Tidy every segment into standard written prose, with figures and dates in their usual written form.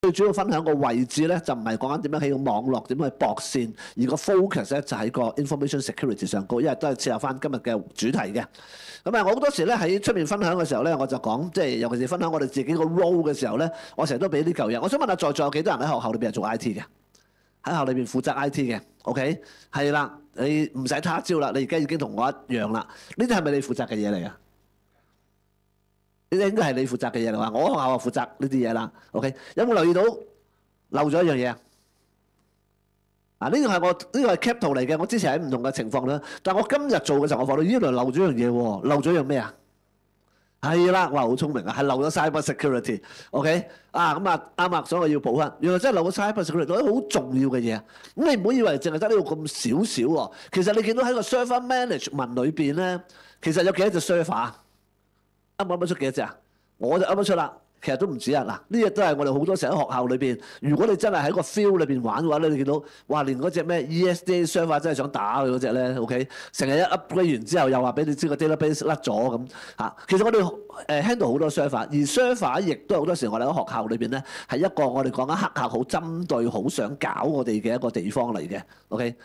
最主要分享個位置咧，就唔係講緊點樣起個網絡，點樣去駁線，而個 focus 咧就喺個 information security 上高，因為都係切合翻今日嘅主題嘅。咁啊，我好多時咧喺出面分享嘅時候咧，我就講即係尤其是分享我哋自己個 role 嘅時候咧，我成日都俾啲舊嘢。我想問下在座有幾多人喺學校裏邊係做 IT 嘅？喺學校裏邊負責 IT 嘅 ，OK 係啦，你唔使他朝啦，你而家已經同我一樣啦。呢啲係咪你負責嘅嘢嚟啊？呢啲應該係你負責嘅嘢嚟嘛？我學校就負責呢啲嘢啦。OK， 有冇留意到漏咗一樣嘢啊？啊，呢個係我呢個係 cap 圖嚟嘅。我之前喺唔同嘅情況咧，但係我今日做嘅時候，我發到原來漏咗一樣嘢喎。漏咗一樣咩啊？係啦，哇，好聰明啊，係漏咗 cyber security。OK， 啊咁啊啱啊，所以我要補翻。原來真係漏咗 cyber security，嗰啲好重要嘅嘢。咁你唔好以為淨係得呢度咁少少喎。其實你見到喺個 server management 裏邊咧，其實有幾多隻 server？噏唔噏得出幾多隻啊？我就噏得出啦。其實都唔止啊！嗱，呢啲都係我哋好多時喺學校裏邊，如果你真係喺個 field 裏邊玩嘅話咧，你見到哇，連嗰隻咩 ESD server 真係想打佢嗰隻咧 ，OK， 成日一 upgrade 完之後又話俾你知個 database 甩咗咁嚇。其實我哋handle 好多 server，而 server 亦都好多時我哋喺學校裏邊咧係一個我哋講緊黑客好針對、好想搞我哋嘅一個地方嚟嘅 ，OK。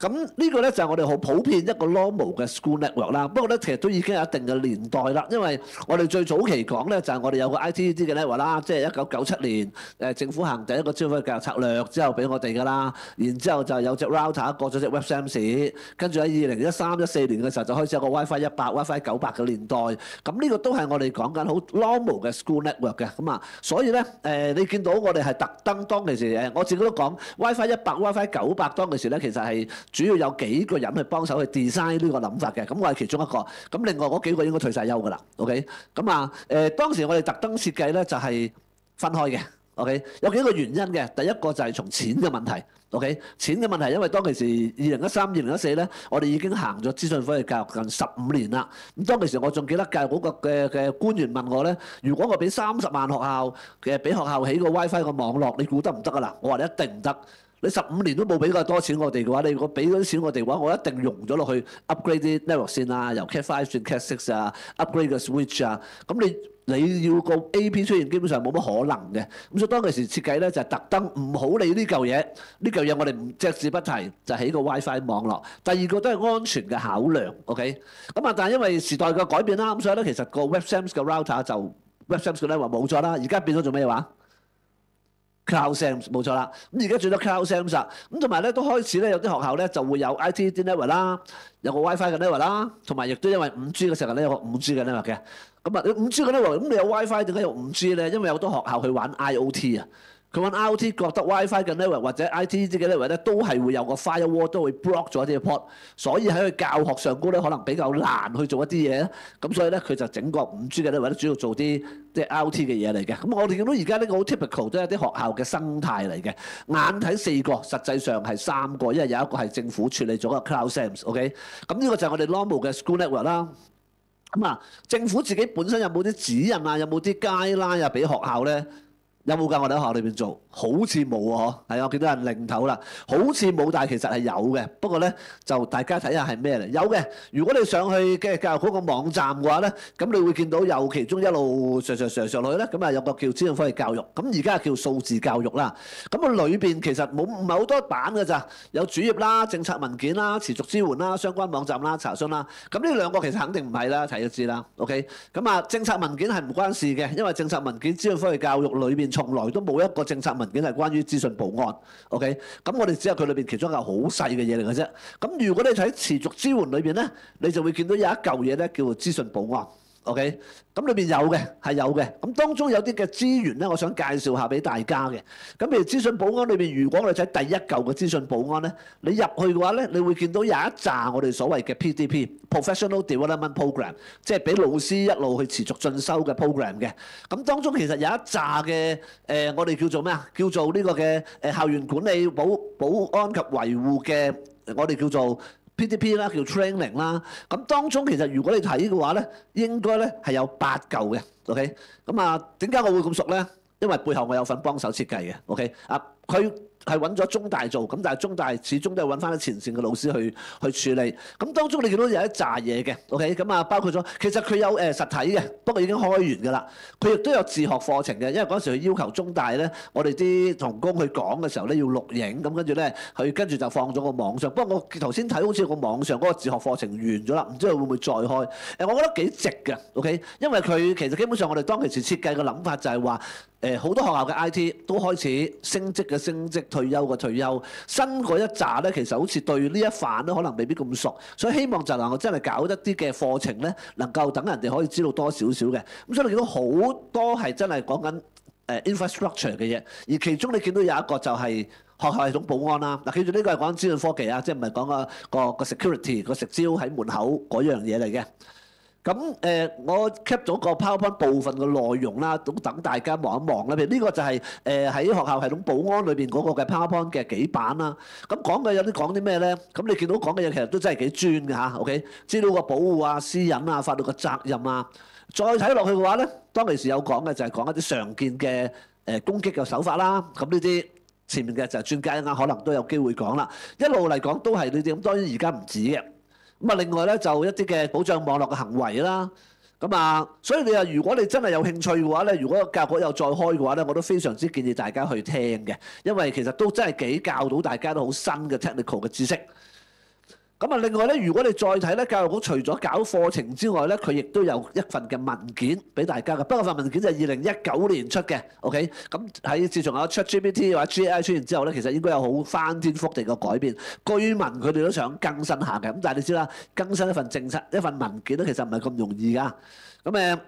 咁呢個咧就係我哋好普遍一個 normal 嘅 school network 啦。不過咧，其實都已經有一定嘅年代啦。因為我哋最早期講咧，就係我哋有個 IT 啲嘅 network 啦，即係1997年政府行第一個消費教育策略之後俾我哋㗎啦。然之後就有隻 router 過咗隻 WebSams，跟住喺2013、14年嘅時候就開始有個 WiFi 100、WiFi 900嘅年代。咁呢個都係我哋講緊好 normal 嘅 school network 嘅。咁啊，所以咧你見到我哋係特登當其時我自己都講 WiFi 100、WiFi 900當其時咧，其實係主要有幾個人去幫手去 design 呢個諗法嘅，咁我係其中一個。咁另外嗰幾個應該退晒休㗎啦。OK， 咁啊當時我哋特登設計咧就係分開嘅。OK， 有幾個原因嘅。第一個就係從錢嘅問題。OK， 錢嘅問題，因為當其時2013、2014咧，我哋已經行咗資訊科技教育近15年啦。咁當其時我仲記得教育局嘅官員問我咧，如果我俾30萬學校嘅俾學校起個 WiFi 個網絡，你估得唔得㗎啦？我話你一定唔得。你15年都冇俾過多錢我哋嘅話，你如果俾嗰啲錢我哋嘅話，我一定用咗落去 upgrade 啲 network 線啊，由 Cat 5轉 Cat 6啊 ，upgrade 個 switch 啊。咁你要個 AP 出現，基本上冇乜可能嘅。咁所以當其時設計咧就係特登唔好理呢嚿嘢，呢嚿嘢我哋唔隻字不提，就起個 WiFi 網絡。第二個都係安全嘅考量 ，OK。咁啊，但係因為時代嘅改變啦，咁所以咧其實個 WebSams 嘅 router 就 WebSams 嘅 network 冇咗啦，而家變咗做咩話？CloudSams 冇錯啦，咁而家轉咗 CloudSams 啦，咁同埋咧都開始咧有啲學校咧就會有 IT 啲 network 啦，有個 WiFi 嘅 network 啦，同埋亦都因為 5G 嘅時候咧有個 5G 嘅 network 嘅，咁啊你 5G 嘅 network，咁你有 WiFi 點解有 5G 咧？因為有好多學校去玩 IoT 啊。佢玩 IoT 覺得 WiFi 嘅 network 或者 IT 啲嘅 network 咧都係會有個 firewall 都會 block 咗啲 port， 所以喺佢教學上高咧可能比較難去做一啲嘢，咁所以咧佢就整個 5G 嘅 network 主要做啲即係 IoT 嘅嘢嚟嘅。咁我哋見到而家呢個好 typical 都係啲學校嘅生態嚟嘅，眼睇4個，實際上係3個，因為有一個係政府處理咗個 CloudSams，OK， 咁呢個就係我哋 normal 嘅 school network 啦。咁啊，政府自己本身有冇啲指引啊，有冇啲 guideline 啊俾學校咧？有冇㗎？我哋喺學校裏邊做，好似冇喎，係啊，我見到人擰頭啦，好似冇，但係其實係有嘅。不過咧，就大家睇下係咩嚟？有嘅。如果你上去嘅教育局個網站嘅話咧，咁你會見到有其中一路上去咧，咁啊有個叫資訊科技教育，咁而家叫數字教育啦。咁啊裏邊其實唔係好多版㗎咋，有主頁啦、政策文件啦、持續支援啦、相關網站啦、查詢啦。咁呢兩個其實肯定唔係啦，睇就知啦。OK， 咁啊政策文件係唔關事嘅，因為政策文件資訊科技教育裏邊從來都冇一個政策文件係關於資訊保安 ，OK？ 咁我哋只係佢裏邊其中一個好細嘅嘢嚟嘅啫。咁如果你睇持續支援裏邊咧，你就會見到有一嚿嘢咧叫做資訊保安 ，OK？ 咁裏邊有嘅係有嘅。咁當中有啲嘅資源咧，我想介紹下俾大家嘅。咁譬如資訊保安裏邊，如果我哋睇第一嚿嘅資訊保安咧，你入去嘅話咧，你會見到有一紮我哋所謂嘅 PDP（Professional Development Program），即係俾老師一路去持續進修嘅 program 嘅。咁當中其實有一紮嘅我哋叫做咩啊？叫做呢個嘅校園管理保安及維護嘅，我哋叫做PDP 啦，叫 training 啦。咁當中其實如果你睇嘅話咧，應該咧係有8嚿嘅。OK， 咁啊點解我會咁熟咧？因為背後我有份幫手設計嘅。OK， 啊佢係揾咗中大做，咁但係中大始終都係揾翻啲前線嘅老師去處理。咁當中你見到有一紮嘢嘅，OK，咁啊包括咗，其實佢有實體嘅，不過已經開完㗎啦。佢亦都有自學課程嘅，因為嗰陣時佢要求中大咧，我哋啲同工去講嘅時候咧要錄影，咁跟住咧佢跟住就放咗個網上。不過我頭先睇好似個網上嗰個自學課程完咗啦，唔知佢會唔會再開？我覺得幾值嘅，OK，因為佢其實基本上我哋當其時設計嘅諗法就係話。好多學校嘅 IT 都開始升職嘅升職，退休嘅退休，新嗰一紮咧，其實好似對呢一範咧，可能未必咁熟，所以希望就能夠真係搞一啲嘅課程咧，能夠等人哋可以知道多少少嘅。咁所以你見到好多係真係講緊infrastructure 嘅嘢，而其中你見到有一個就係學校系統保安啦。嗱，記住呢個係講資訊科技啊，即係唔係講個 security 個食蕉喺門口嗰樣嘢嚟嘅。咁我 cap 咗個 PowerPoint 部分嘅內容啦，都等大家望一望啦。譬如呢個就係喺學校系統保安裏邊嗰個嘅 PowerPoint 嘅幾版啦。咁講嘅有啲講啲咩咧？咁你見到講嘅嘢其實都真係幾專嘅嚇。OK，資料個保護啊、私隱啊、法律嘅責任啊。再睇落去嘅話咧，當其時有講嘅就係講一啲常見嘅攻擊嘅手法啦。咁呢啲前面嘅就係專家一陣可能都有機會講啦。一路嚟講都係呢啲。咁當然而家唔止嘅。咁啊，另外咧就一啲嘅保障網絡嘅行為啦，咁啊，所以你話如果你真係有興趣嘅話咧，如果教育局又再開嘅話咧，我都非常之建議大家去聽嘅，因為其實都真係幾教到大家都好新嘅 technical 嘅知識。咁啊，另外咧，如果你再睇咧，教育局除咗搞課程之外咧，佢亦都有一份嘅文件俾大家嘅。不過份文件就係2019年出嘅，OK。咁喺自從有 ChatGPT 或者 GAI 出現之後咧，其實應該有好翻天覆地嘅改變。據聞佢哋都想更新下嘅，咁但係你知啦，更新一份政策、一份文件咧，其實唔係咁容易㗎。咁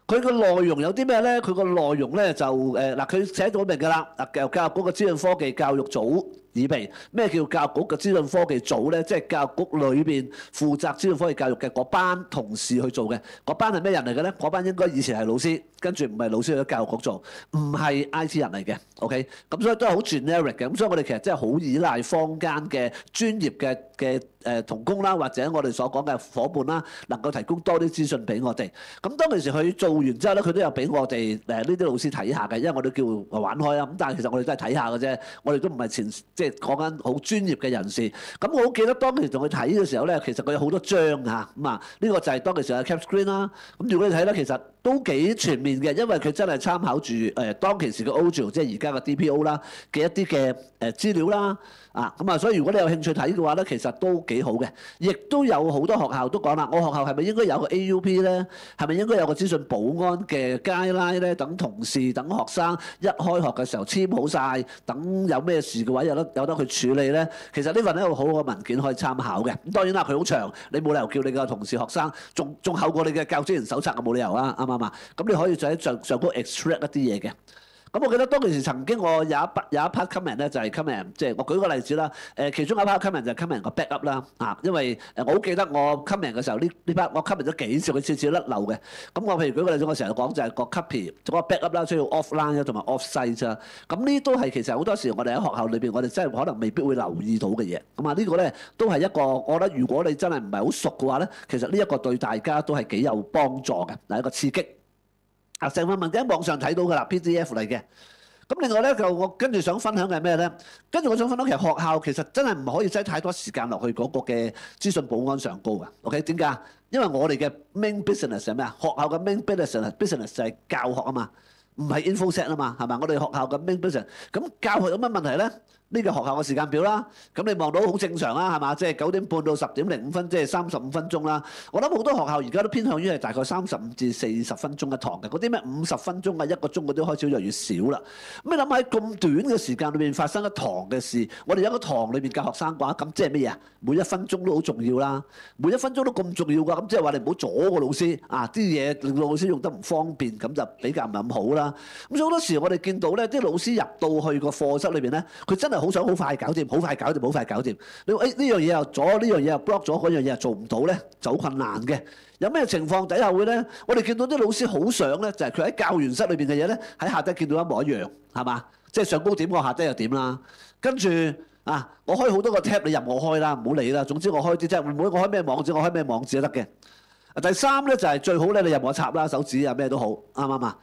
佢個內容有啲咩咧？佢個內容咧就嗱，佢寫到明㗎啦。教育局嘅資訊科技教育組擬備。咩叫教育局嘅資訊科技組咧？即係教育局裏邊負責資訊科技教育嘅嗰班同事去做嘅。嗰班係咩人嚟嘅咧？嗰班應該以前係老師，跟住唔係老師去咗教育局做，唔係 IT 人嚟嘅。OK，咁所以都係好 generic 嘅。咁所以我哋其實真係好依賴坊間嘅專業嘅同工啦，或者我哋所講嘅伙伴啦，能夠提供多啲資訊俾我哋。咁當其時佢做完之後咧，佢都有俾我哋呢啲老師睇下嘅，因為我哋叫玩開啊。咁但係其實我哋都係睇下嘅啫，我哋都唔係即係講緊好專業嘅人士。咁我好記得當其時同佢睇嘅時候咧，其實佢有好多張嚇咁啊。呢個就係當其時嘅 cap screen 啦。咁如果你睇咧，其實都幾全面嘅，因為佢真係參考住當其時嘅 OJO，即係而家嘅 DPO 啦嘅一啲嘅資料啦。咁啊，所以如果你有興趣睇嘅話咧，其實都幾好嘅。亦都有好多學校都講啦，我學校係咪應該有個 AUP 咧？係咪應該有個資訊保安嘅 guideline 咧？等同事、等學生一開學嘅時候簽好晒，等有咩事嘅話有得去處理咧。其實呢份係一個好好嘅文件可以參考嘅。咁當然啦，佢好長，你冇理由叫你嘅同事、學生仲厚過你嘅教職員手冊嘅，冇理由啊，啱唔啱啊？咁你可以再喺上高 extract 一啲嘢嘅。咁我記得當其時曾經我有一 part comment 咧，就係 comment， 即係我舉個例子啦。其中一 part comment 就係 comment 個 backup 啦。因為我好記得我 comment 嘅時候，呢 part 我 comment 咗幾次，佢次次甩漏嘅。咁我譬如舉個例子，我成日講就係個 copy，嗰個 backup 啦，需要 offline 同埋 offsite 啫。咁呢都係其實好多時我哋喺學校裏邊，我哋真係可能未必會留意到嘅嘢。咁啊，呢個咧都係一個，我覺得如果你真係唔係好熟嘅話咧，其實呢一個對大家都係幾有幫助嘅，係一個刺激。成份文件喺網上睇到㗎啦 ，PDF 嚟嘅。咁另外咧，就我跟住想分享嘅係咩咧？跟住我想分享，其實學校其實真係唔可以擠太多時間落去嗰個嘅資訊保安上高㗎。OK， 點解？因為我哋嘅 main business 係咩啊？學校嘅 main business 就係教學啊嘛，唔係 infosec 啊嘛，係嘛？我哋學校嘅 main business，咁教學有乜問題咧？呢個學校嘅時間表啦，咁你望到好正常啦，係嘛？即係9點半到10點05分，即係35分鐘啦。我諗好多學校而家都偏向於係大概35至40分鐘一堂嘅，嗰啲咩50分鐘啊、1個鐘嗰啲開始越嚟越少啦。咁你諗喺咁短嘅時間裏邊發生一堂嘅事，我哋有一個堂裏邊教學生嘅話，咁即係乜嘢啊？每一分鐘都好重要啦，每一分鐘都咁重要㗎，咁即係話你唔好阻個老師啊，啲嘢令到老師用得唔方便，咁就比較唔係咁好啦。咁所以好多時我哋見到咧，啲老師入到去個課室裏邊咧，佢真係好想好快搞掂，好快搞掂，好快搞掂。你話呢樣嘢又阻，呢樣嘢又 block 咗，嗰樣嘢又做唔到咧，就好困難嘅。有咩情況底下會咧？我哋見到啲老師好想咧，就係佢喺教員室裏邊嘅嘢咧，喺下低見到一模一樣，係嘛？即係上高點，我下低又點啦。跟住我開好多個 tab，你任我開啦，唔好理啦。總之我開啲 tab，唔好我開咩網址，我開咩網址都得嘅。第三咧就係最好咧，你任我插啦，手指啊咩都好，啱唔啱啊？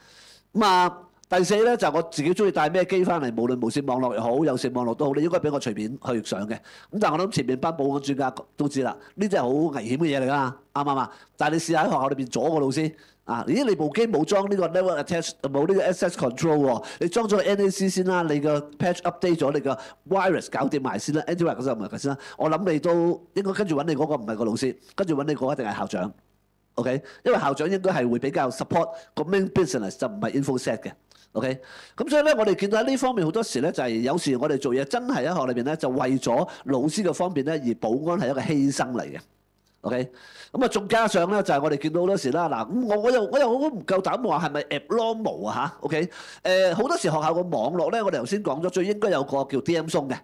咁第四咧就我自己中意帶咩機翻嚟，無論無線網絡又好，有線網絡都好，你應該俾我隨便去上嘅。咁但係我諗前面班保安專家都知啦，呢啲係好危險嘅嘢嚟㗎，啱唔啱？但係你試下喺學校裏邊阻個老師啊！咦，你部機冇裝呢個 network attach 冇呢個 access control 喎，你裝咗個 NAC 先啦，你個 patch update 咗，你個 virus 搞掂埋先啦 antivirus 嗰陣唔係先啦。我諗你都應該跟住揾你嗰個唔係個老師，跟住揾你嗰個一定係校長。OK，因為校長應該係會比較 support 個 main business 就唔係 infosec 嘅。OK，咁所以咧，我哋見到喺呢方面好多時咧，就係有時我哋做嘢真係喺學裏邊咧，就為咗老師嘅方面咧，而保安係一個犧牲嚟嘅。OK，咁啊，仲加上咧就係我哋見到好多時啦。嗱，咁我又好唔夠膽話係咪 abnormal 啊嚇？OK，好多時學校個網絡咧，我哋頭先講咗最應該有個叫 DM 松嘅，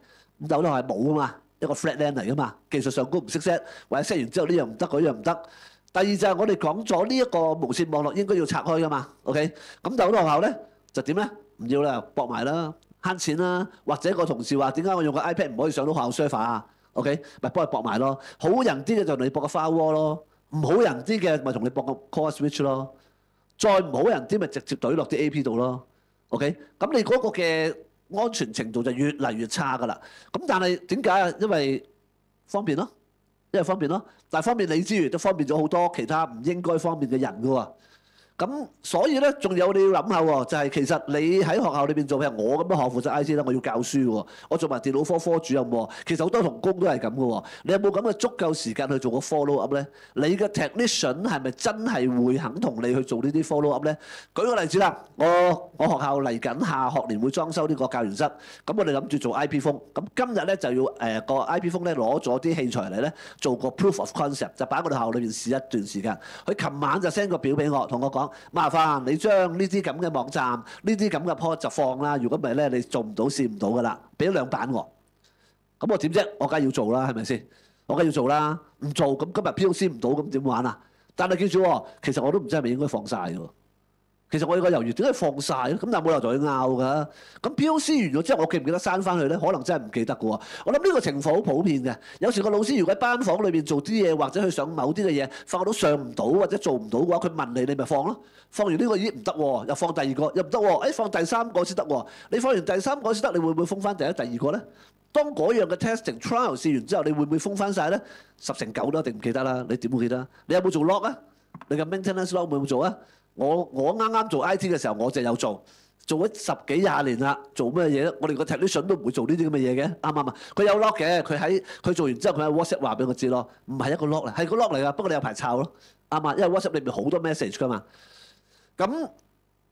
咁就可能係冇啊嘛，一個 flatland 嚟噶嘛，技術上高唔識 set，或者 set 完之後呢樣唔得，嗰樣唔得。第二就係我哋講咗呢一個無線網絡應該要拆開噶嘛。OK，咁但好多學校咧。就點咧？唔要啦，駁埋啦，慳錢啦。或者個同事話點解我用個 iPad 唔可以上到學校 server 啊 ？OK，咪幫佢駁埋咯。好人啲嘅就同你駁個 firewall 咯，唔好人啲嘅咪同你駁個 core switch 咯。再唔好人啲咪直接懟落啲 AP 度咯。OK，咁你嗰個嘅安全程度就越嚟越差㗎啦。咁但係點解啊？因為方便咯，因為方便咯。但係方便你之餘都方便咗好多其他唔應該方便嘅人㗎喎。咁所以咧，仲有你要諗下喎，就係其實你喺學校裏邊做，譬如我咁樣學負責 IT 啦，我要教書喎，我做埋電腦科科主任喎。其實好多同工都係咁嘅喎。你有冇咁嘅足夠時間去做個 follow up 咧？你嘅 technician 係咪真係會肯同你去做呢啲 follow up 咧？舉個例子啦，我學校嚟緊下學年會裝修呢個教員室，咁我哋諗住做 IP phone，咁今日咧就要個 IP phone 咧攞咗啲器材嚟咧做個 proof of concept，就擺喺我哋學校裏邊試一段時間。佢琴晚就 send 個表俾我，同我講。麻煩你將呢啲咁嘅網站、呢啲咁嘅 pod 就放啦。如果唔係咧，你做唔到、試唔到噶啦。俾咗2版我，咁我點啫？我梗係要做啦，係咪先？我梗係要做啦。唔做咁今日 POC 唔到，咁點玩啊？但係記住喎，其實我都唔知係咪應該放晒喎。其實我有個猶豫，點解放晒咧？咁但係冇理由同佢拗㗎。咁 POC 完咗之後，我記唔記得刪翻去咧？可能真係唔記得㗎喎。我諗呢個情況好普遍嘅。有時個老師如果喺班房裏邊做啲嘢，或者去上某啲嘅嘢，發覺到上唔到或者做唔到嘅話，佢問你，你咪放咯。放完呢個咦唔得喎，又放第二個又唔得喎，誒放第三個先得喎。你放完第三個先得，你會唔會封翻第一、第二個咧？當嗰樣嘅 testing trial 試完之後，你會唔會封翻晒咧？10成9都一定唔記得啦。你點會記得？你有冇做 log 啊？你嘅 maintenance log 會唔會做啊？我啱啱做 IT 嘅時候，我就有做咗10幾20年啦。做咩嘢咧？我哋個 technician 都唔會做呢啲咁嘅嘢嘅，啱唔啱啊？佢有 log 嘅，佢做完之後，佢喺 WhatsApp 話俾我知咯，唔係一個 log 嚟，係個 log 嚟㗎。不過你有排抄咯，啱啊，因為 WhatsApp 裏面好多 message 㗎嘛。咁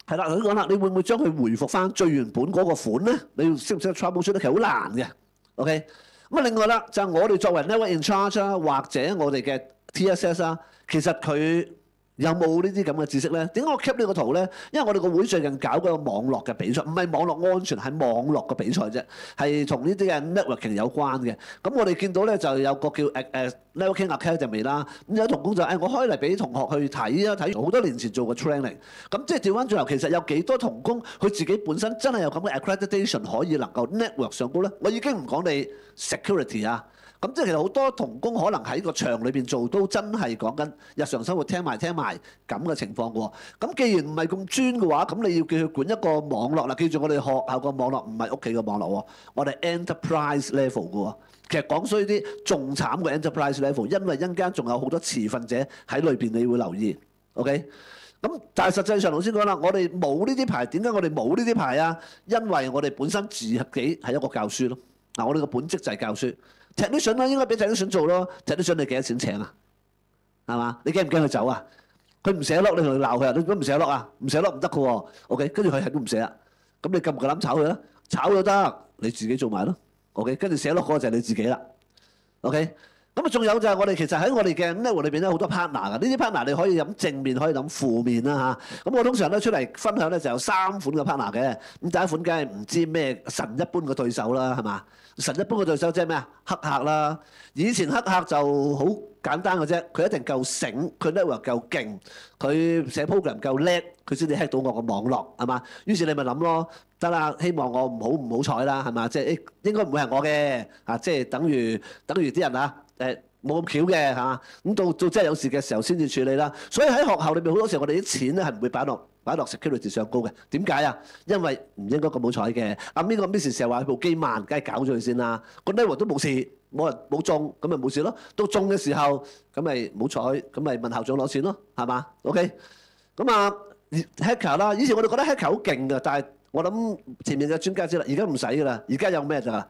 係啦，佢講啦，你會唔會將佢回復翻最原本嗰個款咧？你識唔識得 troubleshoot 咧？其實好難嘅。OK，咁啊，另外啦，就係我哋作為 network in charge 啦，或者我哋嘅 TSS 啦，其實佢有冇呢啲咁嘅知識咧？點解我 keep 呢個圖咧？因為我哋個會最近搞嗰個網絡嘅比賽，唔係網絡安全，係網絡嘅比賽啫，係同呢啲嘅 networking 有關嘅。咁我哋見到咧就有個叫Networking Academy 啦。咁有同工就我開嚟俾同學去睇啊，睇好多年前做過 training。咁即係調翻轉頭，其實有幾多同工佢自己本身真係有咁嘅 accreditation 可以能夠 network 上高咧？我已經唔講你 security 啊。咁即係其實好多同工可能喺個場裏邊做都真係講緊日常生活聽埋咁嘅情況嘅喎。咁既然唔係咁專嘅話，咁你要叫佢管一個網絡啦。記住我哋學校個網絡唔係屋企嘅網絡喎，我哋 enterprise level 嘅喎。其實講衰啲仲慘過 enterprise level，因為陣間仲有好多持份者喺裏邊，你會留意。OK，咁但係實際上頭先講啦，我哋冇呢啲牌，點解我哋冇呢啲牌啊？因為我哋本身自己係一個教書咯。嗱，我哋個本職就係教書。technician 啦，應該俾 technician 做咯。technician 你幾多錢請啊？係嘛？你驚唔驚佢走啊？佢唔寫 log，你同佢鬧佢啊？你都唔寫 log啊？唔寫 log 唔得嘅喎。OK，跟住佢係都唔寫啦。咁你夠唔夠膽炒佢咧？炒咗得，你自己做埋咯。OK，跟住寫 log 嗰個就係你自己啦。OK，咁啊仲有就係我哋其實喺我哋嘅 network 裏邊咧好多 partner 㗎。呢啲 partner 你可以諗正面，可以諗負面啦嚇。咁我通常咧出嚟分享咧就有3款嘅 partner 嘅。咁第一款梗係唔知咩神一般嘅對手啦，係嘛？神一般嘅對手即係咩啊？黑客啦。以前黑客就好簡單嘅啫，佢一定夠醒，佢 network 夠勁，佢寫 program 夠叻，佢先至 hack 到我個網絡，係嘛？於是你咪諗咯，得啦，希望我唔好彩啦，係嘛？即係應該唔會係我嘅啊，即係等於啲人啊冇咁巧嘅嚇，咁到真係有事嘅時候先至處理啦。所以喺學校裏邊好多時候我哋啲錢咧係唔會擺落擺落 security 上高嘅。點解啊？因為唔應該咁好彩嘅。阿邊個 Miss 成日話佢部機慢，梗係搞咗佢先啦。個 network 都冇事，冇人冇中，咁咪冇事咯。到中嘅時候，咁咪冇彩，咁咪問校長攞錢咯，係嘛？OK。咁啊 hacker 啦，以前我哋覺得 hacker 好勁㗎，但係我諗前面嘅專家知啦，而家唔使㗎啦，而家有咩㗎？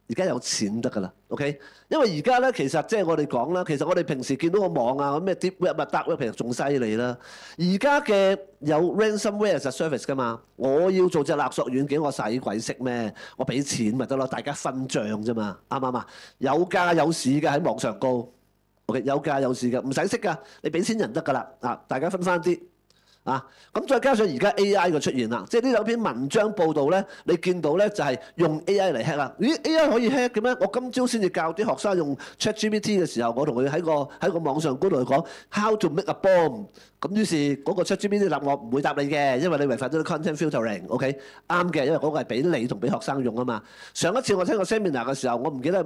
而家有錢得㗎啦，OK？因為而家咧，其實即係我哋講啦，其實我哋平時見到個網啊，咩 deep web 啊、dark web 其實仲犀利啦。而家嘅有 ransomware as a service 㗎嘛，我要做隻勒索軟件，我使鬼識咩？我俾錢咪得咯，大家分賬啫嘛，啱唔啱啊？有價有市嘅喺網上高，OK？有價有市嘅，唔使識㗎，你俾錢人得㗎啦，啊，大家分翻啲。啊，咁再加上而家 AI 嘅出現啦，即係呢兩篇文章報導咧，你見到咧就係用 AI 嚟 hack 啦。咦 AI 可以 hack 嘅咩？我今朝先至教啲學生用 ChatGPT 嘅時候，我同佢喺個網上嗰度講 How to make a bomb。咁於是嗰個 ChatGPT 答我唔會答你嘅，因為你違反咗 content filtering。OK， 啱嘅，因為嗰個係俾你同俾學生用啊嘛。上一次我聽個 seminar 嘅時候，我唔記得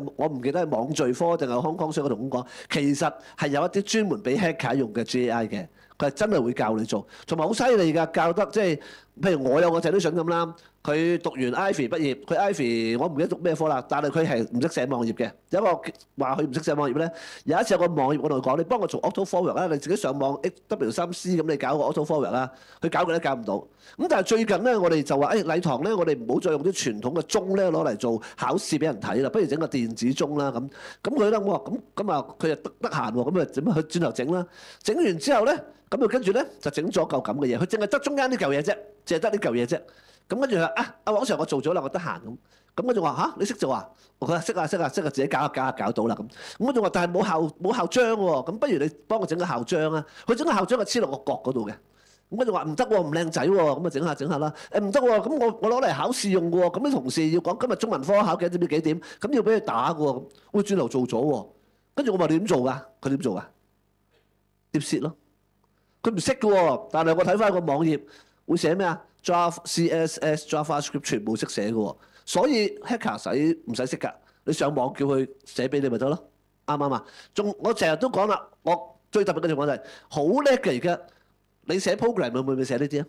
係網罪科定係康康所同我講，其實係有一啲專門俾 hacker 用嘅 GAI 嘅。佢係真係會教你做，同埋好犀利㗎，教得即係，譬如我有個仔都想咁啦，佢讀完 Ivy 畢業，佢 Ivy 我唔記得讀咩科啦，但係佢係唔識寫網頁嘅。有一個話佢唔識寫網頁咧，有一次有個網頁我同佢講，你幫我做 auto forward 啦，你自己上網 W3C 咁你搞個 auto forward 啦，佢搞佢都搞唔到。咁但係最近咧，我哋就話誒禮堂咧，我哋唔好再用啲傳統嘅鐘咧攞嚟做考試俾人睇啦，不如整個電子鐘啦咁。咁佢咧我話咁啊，佢就得閒喎，咁啊點啊去轉頭整啦，整完之後咧。咁佢跟住咧就整咗嚿咁嘅嘢，佢淨係得中間呢嚿嘢啫，淨係得呢嚿嘢啫。咁跟住佢話啊，阿黃 Sir我做咗啦，我得閒咁。咁跟住話嚇，你識做啊？我話識啊，自己搞到啦咁。咁我仲話但係冇校章喎，咁不如你幫我整個校章啊？佢整個校章係黐落個角嗰度嘅。咁跟住話唔得喎，唔靚仔喎，咁啊整下啦。誒唔得喎，咁我攞嚟考試用嘅喎，咁啲同事要講今日中文科考幾點，咁要俾佢打嘅喎，我轉頭做咗喎。跟住我話你點做㗎？佢點做啊？疊蝕咯。佢唔識嘅喎，但係我睇翻個網頁會寫咩啊 ？Java、CSS、JavaScript 全部識寫嘅喎，所以 hacker 唔使識㗎，你上網叫佢寫俾你咪得咯，啱唔啱啊？我成日都講啦，我最特別嘅情況就係好叻嘅而家，你寫 program 會唔會寫呢啲啊？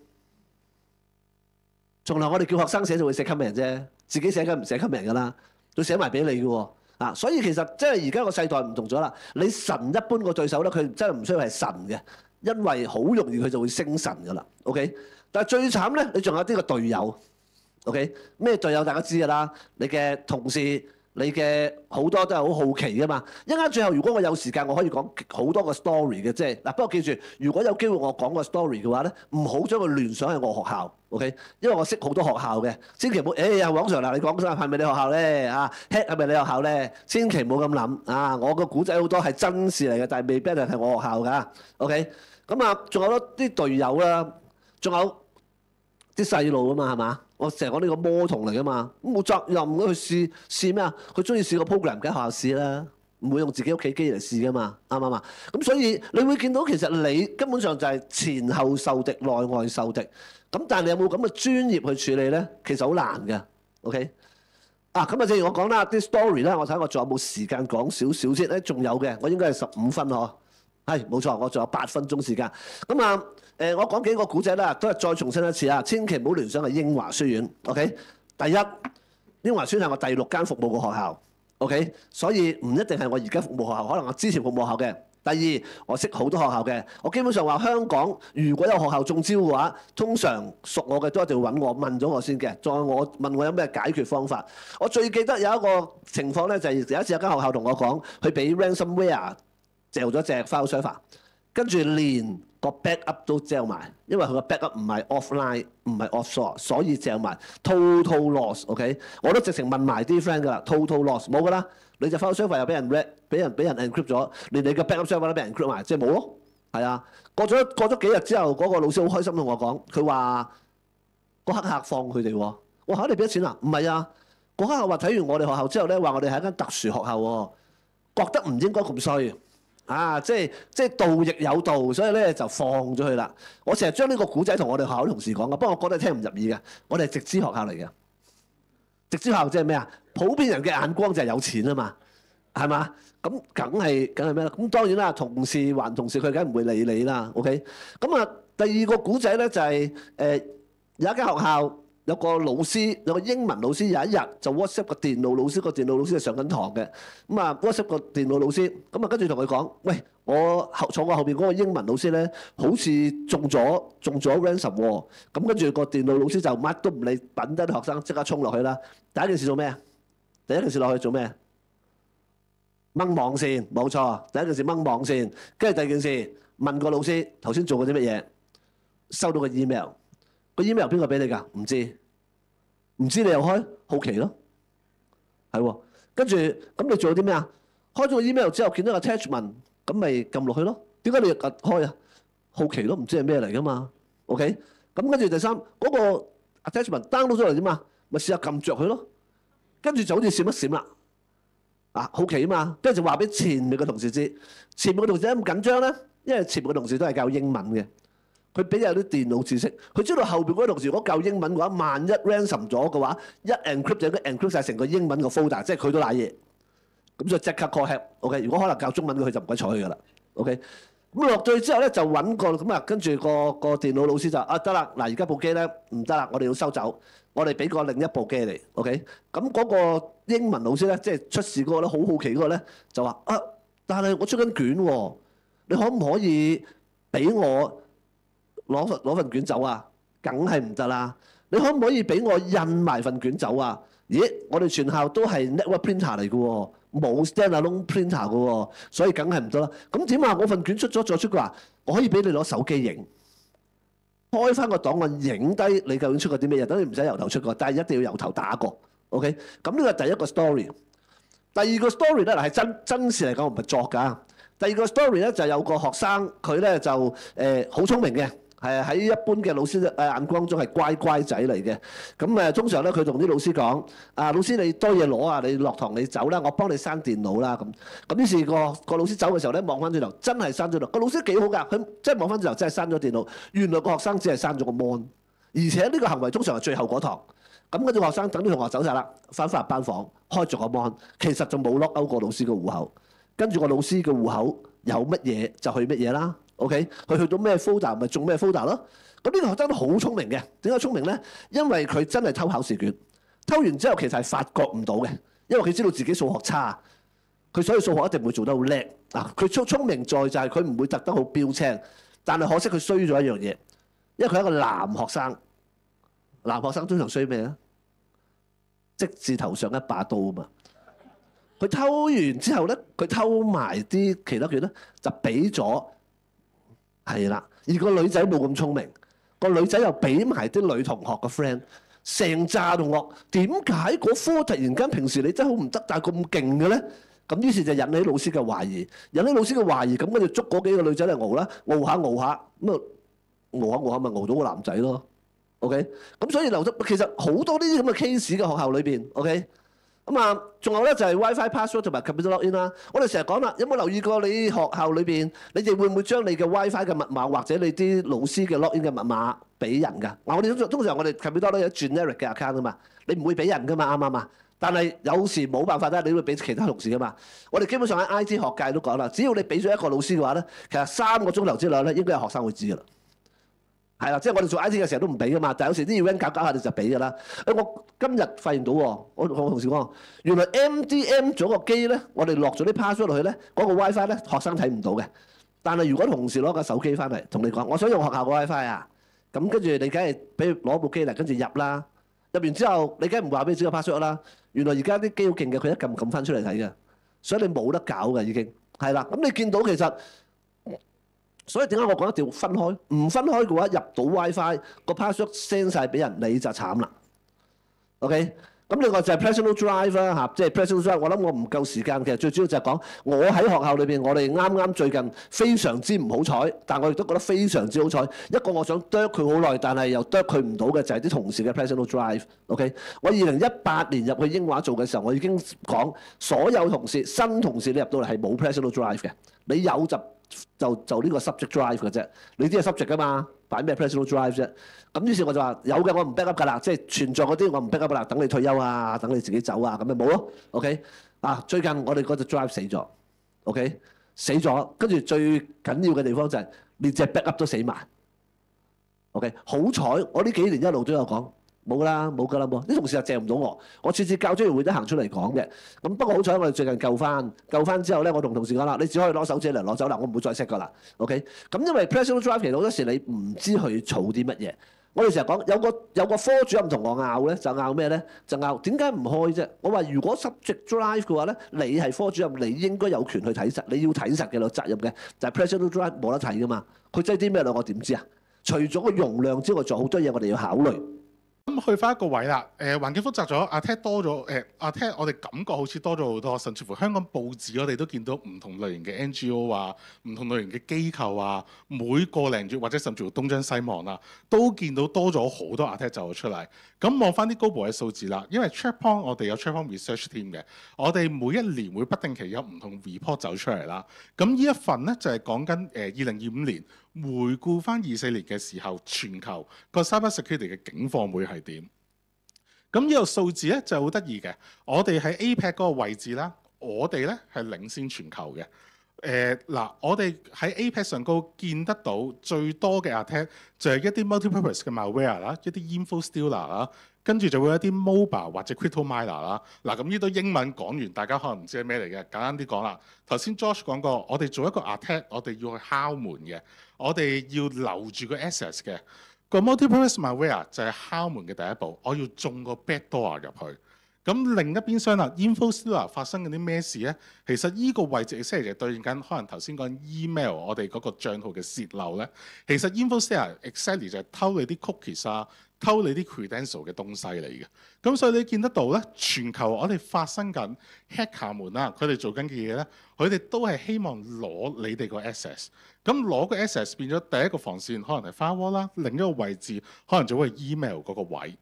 從來我哋叫學生寫就會寫 comment 啫，自己寫梗唔寫 comment 㗎啦，佢寫埋俾你嘅喎。啊，所以其實即係而家個世代唔同咗啦，你神一般個對手咧，佢真係唔需要係神嘅。因為好容易佢就會升神㗎啦，OK？但係最慘咧，你仲有啲個隊友，OK？咩隊友大家知㗎啦？你嘅同事，你嘅好多都係好好奇㗎嘛。一陣間最後，如果我有時間，我可以講好多個 story 嘅，即係嗱。不過記住，如果有機會我講個 story 嘅話咧，唔好將佢聯想喺我學校，OK？因為我識好多學校嘅，千祈唔好誒黃 Sir 嗱，你講係咪你學校咧？啊 hack 係咪你學校咧？千祈唔好咁諗啊！我個古仔好多係真事嚟嘅，但係未必係我學校㗎，OK？咁啊，仲有啲隊友啦，仲有啲細路啊嘛，係嘛？我成日講呢個魔童嚟噶嘛，冇責任咁去試咩啊？佢中意試個 program，梗係學校試啦，唔會用自己屋企機嚟試噶嘛，啱唔啱啊？咁所以你會見到其實你根本上就係前後受敵、內外受敵。咁但係你有冇咁嘅專業去處理咧？其實好難嘅，OK？啊，咁啊，正如我講啦，啲 story 咧，我睇我仲有冇時間講少少先？誒，仲有嘅，我應該係15分嗬。係冇錯，我仲有8分鐘時間。咁啊，我講幾個古仔啦，都係再重申一次啊！千祈唔好聯想係英華書院。OK，第一，英華書院係我第6間服務嘅學校。OK，所以唔一定係我而家服務學校，可能我之前服務學校嘅。第二，我識好多學校嘅。我基本上話香港如果有學校中招嘅話，通常熟我嘅都一定要揾我問咗我先嘅，再問我有咩解決方法。我最記得有一個情況咧，就係有一次有間學校同我講，佢俾 ransomware。掉咗隻 file server， 跟住連個 backup 都掉埋，因為佢個 backup 唔係 offline， 唔係 offshore， 所以掉埋 total loss。OK， 我都直情問埋啲 friend 㗎啦 ，total loss 冇㗎啦，你隻 file server 又俾人 encrypt 咗，連你個 backup server 都俾人 encrypt 埋，即係冇咯。係啊，過咗幾日之後，嗰個老師好開心同我講，佢話個黑客放佢哋喎。我話你俾咗錢啊？唔係啊，個黑客話睇完我哋學校之後咧，話我哋係一間特殊學校喎，覺得唔應該咁衰。啊，即係道亦有道，所以咧就放咗佢啦。我成日將呢個古仔同我哋學校啲同事講嘅，不過我覺得聽唔入耳嘅。我哋係直資學校嚟嘅，直資學校即係咩啊？普遍人嘅眼光就係有錢啊嘛，係嘛？咁梗係咩啦？咁當然啦，同事還同事，佢梗係唔會理你啦。OK，咁啊第二個古仔咧就係、有一間學校有個老師，有個英文老師，有一日就 WhatsApp 個電腦老師，個電腦老師係上緊堂嘅。咁啊 WhatsApp 個電腦老師，咁啊跟住同佢講：喂，我坐我後邊嗰個英文老師咧，好似中咗 ransom 喎。咁跟住個電腦老師就乜都唔理，揼低啲學生即刻衝落去啦。第一件事做咩啊？第一件事落去做咩？掹網線，冇錯。第一件事掹網線，跟住第二件事問個老師頭先做過啲乜嘢，收到個 email。個 email 邊個俾你㗎？唔知，唔知你又開，好奇咯，係喎。跟住咁你做咗啲咩啊？開咗個 email 之後見到個 attachment，咁咪撳落去咯。點解你又開啊？好奇咯，唔知係咩嚟㗎嘛。OK，咁跟住第三嗰個 attachment download 咗嚟點嘛？咪試下撳着佢咯。跟住就好似閃一閃啦。啊，好奇啊嘛，跟住就話俾前面嘅同事知。前面嘅同事咁緊張咧，因為前面嘅同事都係教英文嘅。佢俾有啲電腦知識，佢知道後邊嗰啲同事如果教英文嘅話，萬一 ransom 咗嘅話，一 encrypt 就應該 encrypt 曬成個英文個 folder，即係佢都賴嘢，咁就即刻 call help。OK， 如果可能教中文嘅佢就唔鬼睬佢噶啦。OK， 咁落咗去之後咧就揾個咁啊，跟住個電腦老師就得啦，嗱而家部機咧唔得啦，我哋要收走，我哋俾個另一部機嚟。OK，咁嗰個英文老師咧即係出事嗰個咧好好奇嗰個咧就話但係我出緊卷喎，你可唔可以俾我？攞份卷走啊，梗係唔得啦！你可唔可以俾我印埋份卷走啊？咦，我哋全校都係 network printer 嚟嘅喎，冇 standalone printer 嘅喎，所以梗係唔得啦。咁點啊？我份卷出咗再出嘅話，我可以俾你攞手機影，開翻個檔案影低你究竟出過啲咩嘢，等你唔使由頭出過，但係一定要由頭打過。OK，咁呢個係第一個 story。第二個 story 咧係真事嚟講，唔係作㗎。第二個 story 咧就有個學生，佢咧就好聰明嘅。係喺一般嘅老師眼光中係乖仔嚟嘅。咁通常咧佢同啲老師講：老師你多嘢攞啊，你落堂你走啦，我幫你刪電腦啦。咁於是個老師走嘅時候咧，望翻轉頭真係刪咗電腦。個老師幾好㗎，佢真係望翻轉頭真係刪咗電腦。原來個學生只係刪咗個 mon， 而且呢個行為通常係最後嗰堂。咁跟住學生等啲同學走晒啦，翻入班房開咗個 mon， 其實就冇 lock out 個老師嘅戶口。跟住個老師嘅戶口有乜嘢就去乜嘢啦。OK， 佢去到咩 folder 咪中咩 folder 咯。咁呢個學生都好聰明嘅。點解聰明咧？因為佢真係偷考試卷，偷完之後其實係發覺唔到嘅，因為佢知道自己數學差，佢所以數學一定唔會做得好叻啊。佢聰明在就係佢唔會特登好標青，但係可惜佢衰咗一樣嘢，因為佢係一個男學生。男學生通常衰咩咧？即字頭上一把刀啊嘛。佢偷完之後咧，佢偷埋啲其他卷咧，就俾咗。係啦，而個女仔冇咁聰明，個女仔又俾埋啲女同學個 friend， 成紮同學點解嗰科突然間平時你真係好唔得，但係咁勁嘅咧？咁於是就引起老師嘅懷疑，引起老師嘅懷疑，咁跟住捉嗰幾個女仔嚟熬啦，熬下咁啊，熬下咪熬到個男仔咯。OK， 咁所以留咗其實好多呢啲咁嘅 case 嘅學校裏邊 ，OK。咁啊，仲有咧就係 WiFi password 同埋 computer login 啦。我哋成日講啦，有冇留意過你學校裏邊，你哋會唔會將你嘅 WiFi 嘅密碼或者你啲老師嘅 login 嘅密碼俾人㗎？我哋通常我哋 computer 都有 generic 嘅 account 㗎嘛，你唔會俾人㗎嘛，啱唔啱啊？但係有時冇辦法啦，你會俾其他同事㗎嘛。我哋基本上喺 IT 學界都講啦，只要你俾咗一個老師嘅話咧，其實3個鐘頭之內咧，應該有學生會知㗎啦。係啦，即係我哋做 IT 嘅時候都唔俾噶嘛，但係有時啲 event 搞下你就俾㗎啦。我今日發現到喎，我同事講，原來 MDM 咗個機咧，我哋落咗啲 password 落去咧，嗰個 WiFi 咧學生睇唔到嘅。但係如果同事攞個手機翻嚟同你講，我想用學校個 WiFi 啊，咁跟住你梗係俾佢攞部機嚟跟住入啦。入完之後你梗係唔話俾你知個 password 啦。原來而家啲機好勁嘅，佢一撳翻出嚟睇嘅，所以你冇得搞嘅已經係啦。咁你見到其實。所以點解我講一定要分開？唔分開嘅話，入到 WiFi 個 password send 曬俾人，你就慘啦。OK， 咁另外就係 personal drive 啦嚇，即係 personal drive。我諗我唔夠時間，其實最主要就係講我喺學校裏邊，我哋啱啱最近非常之唔好彩，但我亦都覺得非常之好彩。一個我想啄佢好耐，但係又啄佢唔到嘅就係啲同事嘅 personal drive。OK， 我2018年入去英華做嘅時候，我已經講所有同事新同事你入到嚟係冇 personal drive 嘅，你有就呢個 subject drive 嘅啫，你啲係 subject 噶嘛，擺咩 personal drive 啫？咁於是我就話有嘅，我唔 back up 噶啦，即係存在嗰啲我唔 back up 啦，等你退休啊，等你自己走啊，咁咪冇咯。OK 啊，最近我哋嗰隻 drive 死咗 ，OK 死咗，跟住最緊要嘅地方就係連隻 back up 都死埋。OK，好彩我呢幾年一路都有講。冇啦，冇㗎啦，冇。啲同事又借唔到我，我次次教職員會都行出嚟講嘅。咁不過好彩我哋最近救翻之後咧，我同同事講啦，你只可以攞手指嚟攞走啦，我唔會再 set 㗎啦。OK，咁因為 personal drive 其實好多時你唔知佢儲啲乜嘢。我哋成日講有個科主任同我拗咧，就拗咩咧？就拗點解唔開啫？我話如果 subject drive 嘅話咧，你係科主任，你應該有權去睇實，你要睇實嘅有責任嘅。就係 personal drive 冇得睇㗎嘛，佢擠啲咩落我點知啊？除咗個容量之外，仲有好多嘢我哋要考慮。咁去翻一個位啦，環境複雜咗，ATAC 多咗，ATAC 我哋感覺好似多咗好多，甚至乎香港報紙我哋都見到唔同類型嘅 NGO 啊，唔同類型嘅機構啊，每個零月或者甚至乎東張西望啦，都見到多咗好多 ATAC 就出嚟。咁望翻啲高部嘅數字啦，因為 Checkpoint 我哋有 Checkpoint Research Team 嘅，我哋每一年會不定期有唔同 report 走出嚟啦。咁呢一份呢，就係講緊2025年。回顧翻24年嘅時候，全球個 cyber security 嘅境況會係點？咁呢個數字咧就好得意嘅。我哋喺 APEC 嗰個位置啦，我哋咧係領先全球嘅。我哋喺 APEC 上高見得到最多嘅 attack 就係一啲 multipurpose 嘅 malware 啦，一啲 info stealer 啦，跟住就會有一啲 mobile 或者 crypto miner 啦。嗱，咁呢度英文講完，大家可能唔知係咩嚟嘅。簡單啲講啦，頭先 Josh 講過，我哋做一個 attack，我哋要去敲門嘅。我哋要留住個 access 嘅個 multipurpose malware 就係敲門嘅第一步，我要中個 backdoor 入去。咁另一邊廂啦 info stealer 發生緊啲咩事咧？其實依個位置 exactly 就對應緊可能頭先講 email 我哋嗰個帳號嘅泄漏咧。其實 info stealer exactly 就係偷你啲 cookies 啊，偷你啲 credential 嘅東西嚟嘅。咁所以你見得到咧，全球我哋發生緊 hacker 們啦，佢哋做緊嘅嘢咧，佢哋都係希望攞你哋個 access。咁攞個 access 變咗第一個防線，可能係 firewall 啦，另一個位置可能就會係 email 嗰個位。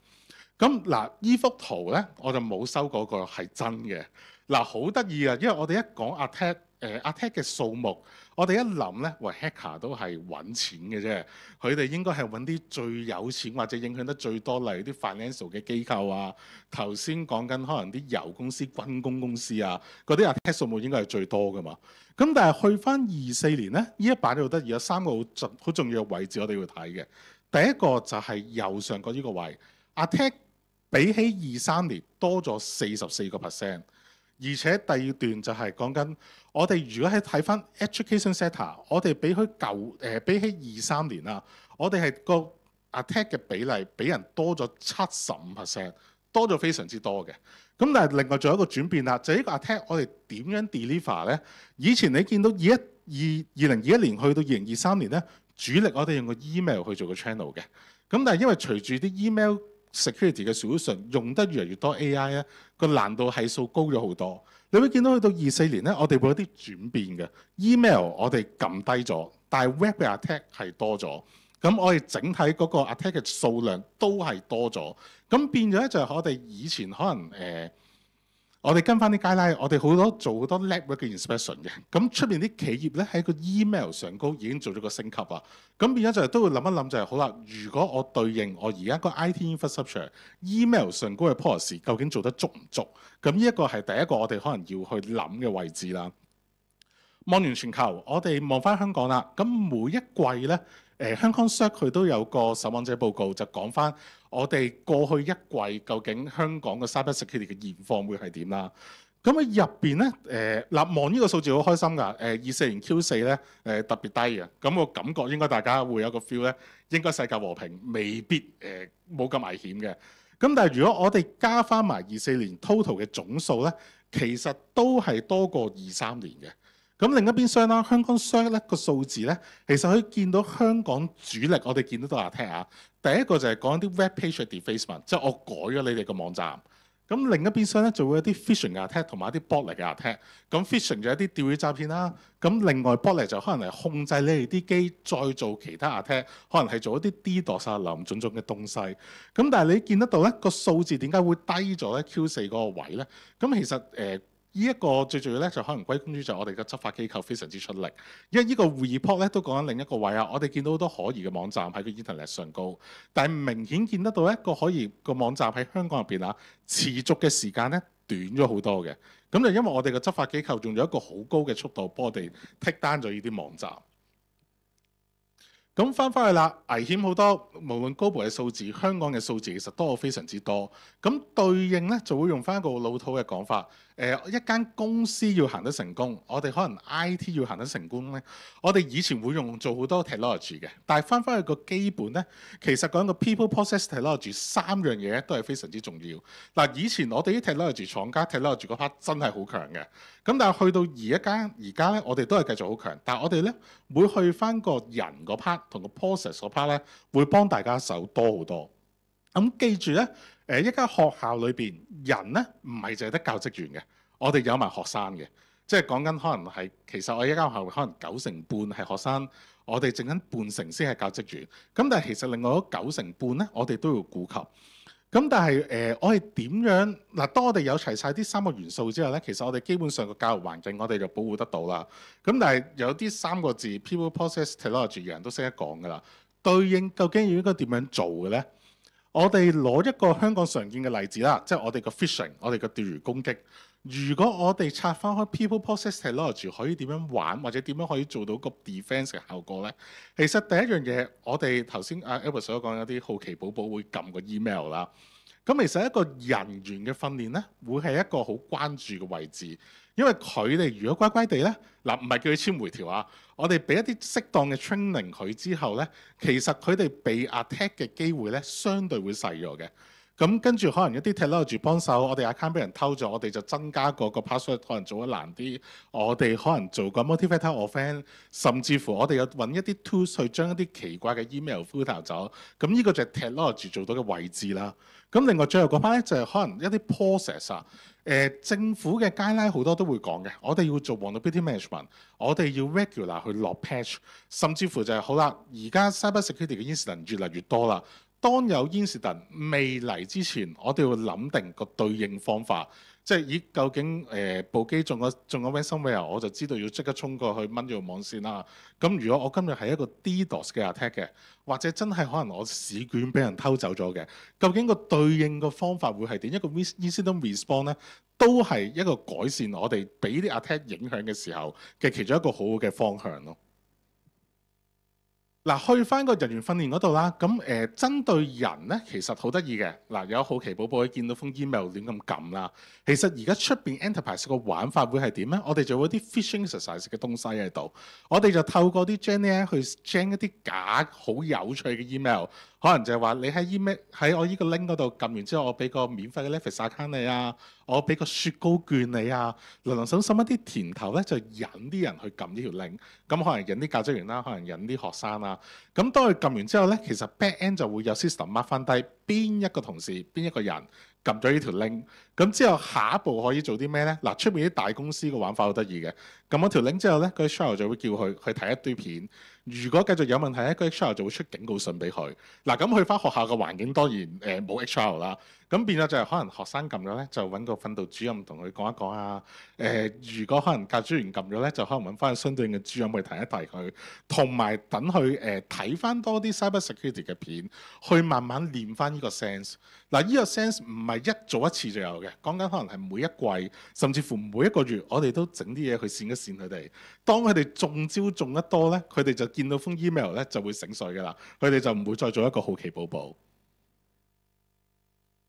咁嗱，依幅圖咧，我就冇收嗰個係真嘅。嗱，好得意啊，因為我哋一講 attack 嘅數目，我哋一諗咧，喂 hacker 都係揾錢嘅啫，佢哋應該係揾啲最有錢或者影響得最多，例如啲 financial 嘅機構啊。頭先講緊可能啲油公司、軍工公司啊，嗰啲 attack 數目應該係最多噶嘛。咁但係去翻24年咧，呢一版好得意，有3個好重要嘅位置我哋要睇嘅。第一個就係右上角呢個位 attack 比起23年多咗44%，而且第二段就係講緊我哋如果係睇翻 education sector， 我哋比起23年啦，我哋係個 attack 嘅比例比人多咗75%，多咗非常之多嘅。咁但係另外仲有一個轉變啦，就係呢個 attack 我哋點樣 deliver 咧？以前你見到2021年去到2023年咧，主力我哋用個 email 去做個 channel 嘅。咁但係因為隨住啲 email security 嘅 solution 用得越嚟越多 AI 咧，個難度係數高咗好多。你會見到去到24年咧，我哋會有啲轉變嘅。email 我哋撳低咗，但係 web 嘅 attack 係多咗。咁我哋整體嗰個 attack 嘅數量都係多咗。咁變咗咧就係我哋以前可能我哋跟翻啲街拉，我哋做好多 network 嘅 inspection 嘅。咁出面啲企業咧喺個 email 上高已經做咗個升級啦。咁變咗就係都會諗一諗就係好啦。如果我對應我而家個 IT infrastructure email 上高嘅 policy 究竟做得足唔足？咁呢一個係第一個我哋可能要去諗嘅位置啦。望完全球，我哋望翻香港啦。咁每一季咧。香港 Search 佢都有個守望者報告，就講翻我哋過去一季究竟香港嘅 cyber security 嘅現況會係點啦。咁喺入邊咧，望呢個數字好開心㗎。24年 Q4 咧，特別低嘅。咁我感覺應該大家會有個 feel 咧，應該世界和平，未必冇咁危險嘅。咁但係如果我哋加翻埋24年 total 嘅總數咧，其實都係多過23年嘅。咁另一邊廂啦，香港 Search 咧個數字咧，其實可以見到香港主力，我哋見到都話聽下。第一個就係講啲 web page defacement，即係我改咗你哋個網站。咁另一邊廂咧就會有啲 phishing 嘅 attack 同埋一啲 bot 嚟嘅 attack。咁 phishing 就係一啲釣魚詐騙啦。咁另外 bot 嚟就可能係控制你哋啲機，再做其他 attack，可能係做一啲 DDoS 啊、林種種嘅東西。咁但係你見得到咧個數字點解會低咗咧 Q4 嗰個位咧？咁其實呢一個最重要咧，就可能歸功於就我哋嘅執法機構非常之出力，因為呢個 report 咧都講緊另一個位啊。我哋見到好多可疑嘅網站喺個 internet 上高，但係明顯見得到一個可疑個網站喺香港入邊啊，持續嘅時間咧短咗好多嘅。咁就因為我哋嘅執法機構用咗一個好高嘅速度幫我哋剔單咗呢啲網站。咁翻返去啦，危險好多，無論 global 嘅數字、香港嘅數字，其實多非常之多。咁對應咧就會用翻一個老土嘅講法，一間公司要行得成功，我哋可能 IT 要行得成功咧，我哋以前會用做好多 technology 嘅，但係翻返去個基本咧，其實講個 people process technology 三樣嘢都係非常之重要。嗱，以前我哋啲 technology 廠家 technology 嗰 part 真係好強嘅，咁但係去到而家咧，我哋都係繼續好強，但係我哋咧會去翻個人嗰 part 同個 process 嗰 part 咧，會幫大家手多好多。咁記住咧，一間學校裏邊人咧唔係淨係得教職員嘅，我哋有埋學生嘅，即係講緊可能係其實我一間學校可能9成半係學生，我哋剩緊半成先係教職員。咁但係其實另外嗰9成半咧，我哋都要顧及。咁但係我哋點樣嗱？當我哋有齊晒啲3個元素之後咧，其實我哋基本上個教育環境我哋就保護得到啦。咁但係有啲3個字 people process technology 人人都識得講㗎啦。對應究竟要應該點樣做嘅咧？我哋攞一個香港常見嘅例子啦，即係我哋個 phishing， 我哋個釣魚攻擊。如果我哋拆翻開 people process technology 可以點樣玩，或者點樣可以做到個 defense 嘅效果咧？其實第一樣嘢，我哋頭先阿 Albert 所講有啲好奇寶寶會撳個 email 啦。咁其實一個人員嘅訓練咧，會係一個好關注嘅位置，因為佢哋如果乖乖地咧，嗱唔係叫佢簽回條啊，我哋俾一啲適當嘅 training 佢之後咧，其實佢哋被 attack 嘅機會咧，相對會細咗嘅。咁跟住可能一啲 technology 幫手，我哋 account 俾人偷咗，我哋就增加個 password 可能做得難啲，我哋可能做個 multi-factor offence，甚至乎我哋有揾一啲 tools 去將一啲奇怪嘅 email filter 走。咁呢個就係 technology 做到嘅位置啦。咁另外最後嗰 part 咧就係可能一啲 process 啊，政府嘅 guideline 好多都會講嘅，我哋要做 vulnerability management，我哋要 regular 去落 patch，甚至乎就係、好啦，而家 cyber security 嘅 incident 越嚟越多啦。當有 incident 未嚟之前，我哋要諗定個對應方法，即係咦究竟部機中咗 ransomware，我就知道要即刻衝過去掹咗個網線啦。咁如果我今日係一個 DDoS 嘅 attack 嘅，或者真係可能我試卷俾人偷走咗嘅，究竟個對應個方法會係點？一個 incident response 咧，都係一個改善我哋俾啲 attack 影響嘅時候嘅其中一個好好嘅方向咯。嗱，去翻個人員訓練嗰度啦，咁針對人咧，其實好得意嘅。嗱，有好奇寶寶見到封 email 亂咁撳啦。其實而家出邊 enterprise 個玩法會係點咧？我哋做嗰啲 phishing exercise 嘅東西喺度，我哋就透過啲 gen 去 gen 一啲假好有趣嘅 email，可能就係話你喺 email 喺我呢個 link 嗰度撳完之後，我俾個免費嘅 Netflix account 你啊，我俾個雪糕券你啊，林林總總一啲甜頭咧，就引啲人去撳呢條 link。咁可能引啲教職員啦，可能引啲學生啦。咁當佢撳完之後咧，其實 back end 就會有 system mark 翻低邊一個同事、邊一個人撳咗呢條 link。咁之後下一步可以做啲咩咧？嗱，出面啲大公司個玩法好得意嘅。撳咗條 link 之後咧，個 HR 就會叫佢去睇一堆片。如果繼續有問題咧，個 HR 就會出警告信俾佢。嗱，咁去翻學校嘅環境當然冇 HR 啦。咁變咗就係可能學生撳咗咧，就揾個訓導主任同佢講一講啊。如果可能教職員撳咗咧，就可能揾翻相對應嘅主任去提一提佢，同埋等佢睇翻多啲 cyber security 嘅片，去慢慢練翻呢個 sense。嗱，呢個 sense 唔係一做一次就有嘅，講緊可能係每一季，甚至乎每一個月，我哋都整啲嘢去線一線佢哋。當佢哋中招中得多咧，佢哋就見到封 email 咧就會醒水㗎啦，佢哋就唔會再做一個好奇寶寶。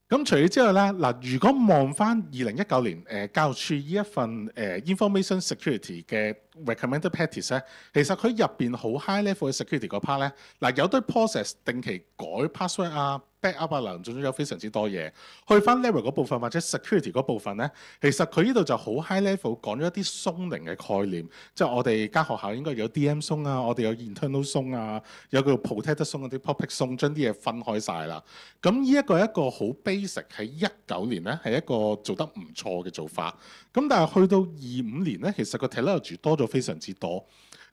咁除咗之外咧，嗱，如果望翻2019年教育署呢一份information security 嘅 recommended practice 咧，其實佢入邊好 high level 嘅 security 嗰 part 咧，嗱，有堆 process 定期改 password 啊、backup 啊，梁總有非常之多嘢。去翻 level 嗰部分或者 security 嗰部分咧，其實佢呢度就好 high level 講咗一啲鬆零嘅概念，即係我哋間學校應該有 DM 鬆啊，我哋有 internal 鬆啊，有叫做 protect 鬆嗰啲 public 鬆，將啲嘢分開晒啦。咁呢一個係一個好 basic 喺19年咧係一個做得唔錯嘅做法。咁但係去到25年咧，其實個 technology 多咗非常之多。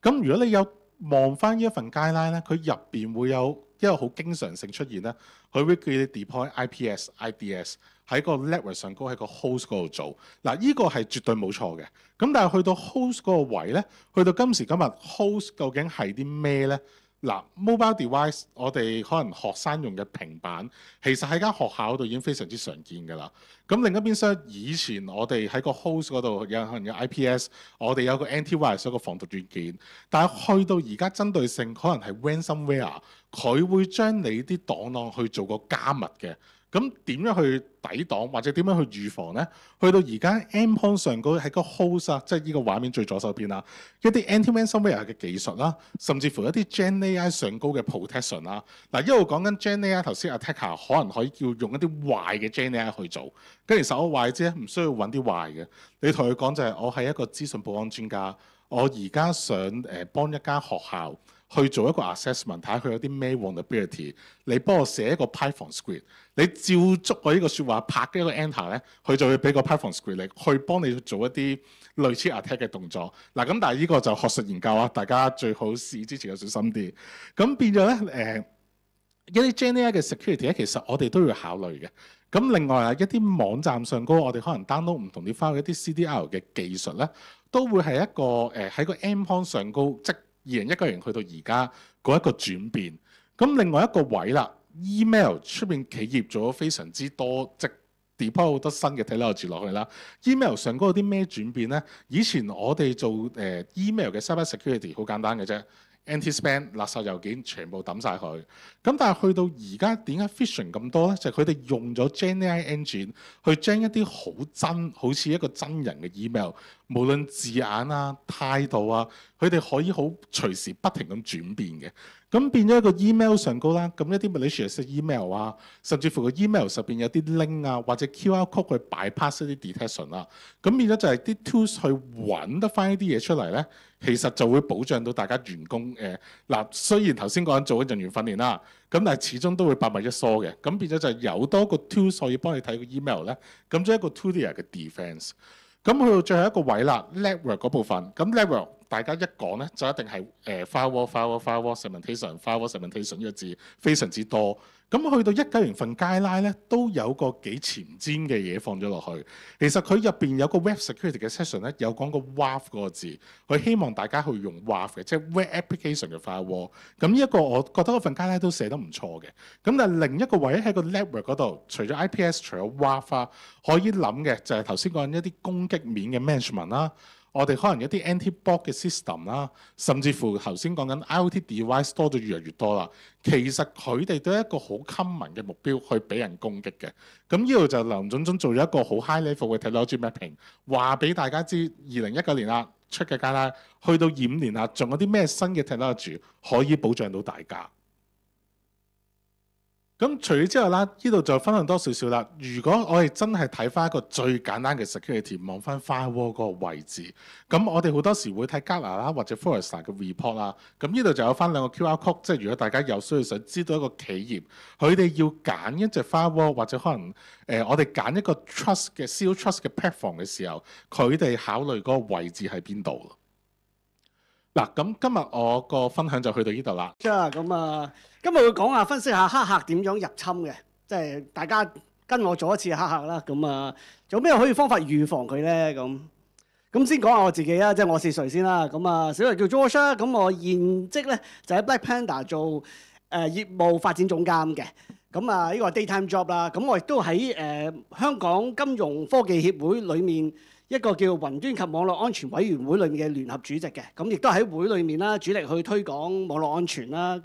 咁如果你有望翻呢一份 guideline 咧，佢入邊會有一個好經常性出現咧，佢會叫你 deploy IPS、IDS 喺個 network 上高喺個 host 嗰度做。嗱，呢個係絕對冇錯嘅。咁但係去到 host 嗰個位咧，去到今時今日 host 究竟係啲咩咧？嗱，mobile device 我哋可能學生用嘅平板，其實喺間學校度已經非常之常見㗎啦。咁另一邊廂，以前我哋喺個 host 嗰度有可能有 IPS，我哋有個 antivirus 一個防毒軟件，但係去到而家針對性可能係 ransomware，佢會將你啲檔案去做個加密嘅。咁點樣去抵擋或者點樣去預防呢？去到而家 endpoint 上嗰喺個 host 啊，即係呢個畫面最左手邊啦，一啲 anti-ransomware 嘅技術啦，甚至乎一啲 Gen AI 上高嘅 protection 啦。嗱，一路講緊 Gen AI，頭先 attacker 可能可以叫用一啲壞嘅 Gen AI 去做。跟住其實我話你知唔需要揾啲壞嘅，你同佢講就係我係一個資訊保安專家，我而家想幫一間學校去做一個 assessment，睇下佢有啲咩 vulnerability，你幫我寫一個 Python script，你照捉我呢個説話拍一個 enter 咧，佢就會俾個 Python script 你，去幫你做一啲類似 attack 嘅動作。嗱，咁但係呢個就學術研究啊，大家最好試之前要小心啲。咁變咗咧一啲 Gen AI 嘅 security 咧，其實我哋都要考慮嘅。咁另外啊，一啲網站上高，我哋可能 download 唔同啲 file 一啲 CDR 嘅技術咧，都會係一個喺個 endpoint 上高，即2019年去到而家嗰一個轉變。咁另外一個位啦 ，email 出邊企業做咗非常之多，即 deploy 好多新嘅 technology 落去啦。email 上高有啲咩轉變咧？以前我哋做email 嘅 cyber security 好簡單嘅啫。Anti-spam 垃圾郵件全部抌晒佢，咁但係去到而家點解 phishing 咁多咧？就係佢哋用咗 Gen AI engine 去將一啲好真，好似一個真人嘅 email，無論字眼啊、態度啊，佢哋可以好隨時不停咁轉變嘅。咁變咗一個 email 上高啦，咁一啲 malicious 嘅 email 啊，甚至乎個 email 上邊有啲 link 啊，或者 QR code 去 bypass 一啲 detection 啦，咁變咗就係啲 tools 去揾得翻呢啲嘢出嚟咧，其實就會保障到大家員工嗱。雖然頭先講緊做緊人員訓練啦，咁但係始終都會百密一疏嘅，咁變咗就係有多個 tools 可以幫你睇個 email 咧，咁即係一個 two-layer 嘅 defense。咁去到最後一個位啦 network 嗰部分，咁 network 大家一講咧就一定係firewall segmentation 呢個字非常之多。咁去到19年份 guideline 咧，都有個幾前瞻嘅嘢放咗落去。其實佢入邊有個 web security 嘅 section 咧，有講過 WAF 嗰個字，佢希望大家去用 WAF 嘅，即係 web application 嘅 firewall。咁呢一個我覺得嗰份 guideline 都寫得唔錯嘅。咁但係另一個位喺個 network 嗰度，除咗 IPS，除咗 WAF 啊，可以諗嘅就係頭先講緊一啲攻擊面嘅 management 啦。我哋可能有啲 anti-bot 嘅 system 啦，甚至乎頭先講緊 IoT device 多咗越嚟越多啦。其實佢哋都係一個好 common 嘅目標去俾人攻擊嘅。咁呢度就林總總做咗一個好 high level 嘅 technology mapping，話俾大家知2019年啦出嘅階段，去到25年啦，仲有啲咩新嘅 technology 可以保障到大家。咁除咗之後啦，呢度就分享多少少啦。如果我哋真係睇翻一個最簡單嘅 security， 望翻 firewall 嗰個位置，咁我哋好多時會睇 Gartner 啦或者 Forrester 嘅 report 啦。咁呢度就有翻兩個 QR code，即係如果大家有需要想知道一個企業，佢哋要揀一隻 firewall 或者可能我哋揀一個 trust 嘅 zero trust 嘅 platform 嘅時候，佢哋考慮嗰個位置喺邊度。嗱，咁今日我個分享就去到呢度啦。咁今日會講下分析下黑客點樣入侵嘅，即係大家跟我做一次黑客啦。有咩可以方法預防佢咧？咁先講下我自己啦，即係我是誰先啦。小弟叫 George，咁我現職咧就喺 Black Panda 做業務發展總監嘅。呢個係 daytime job 啦。咁我亦都喺香港金融科技協會裡面一個叫雲端及網絡安全委員會裏面嘅聯合主席嘅，亦都喺會裏面啦，主力去推廣網絡安全啦。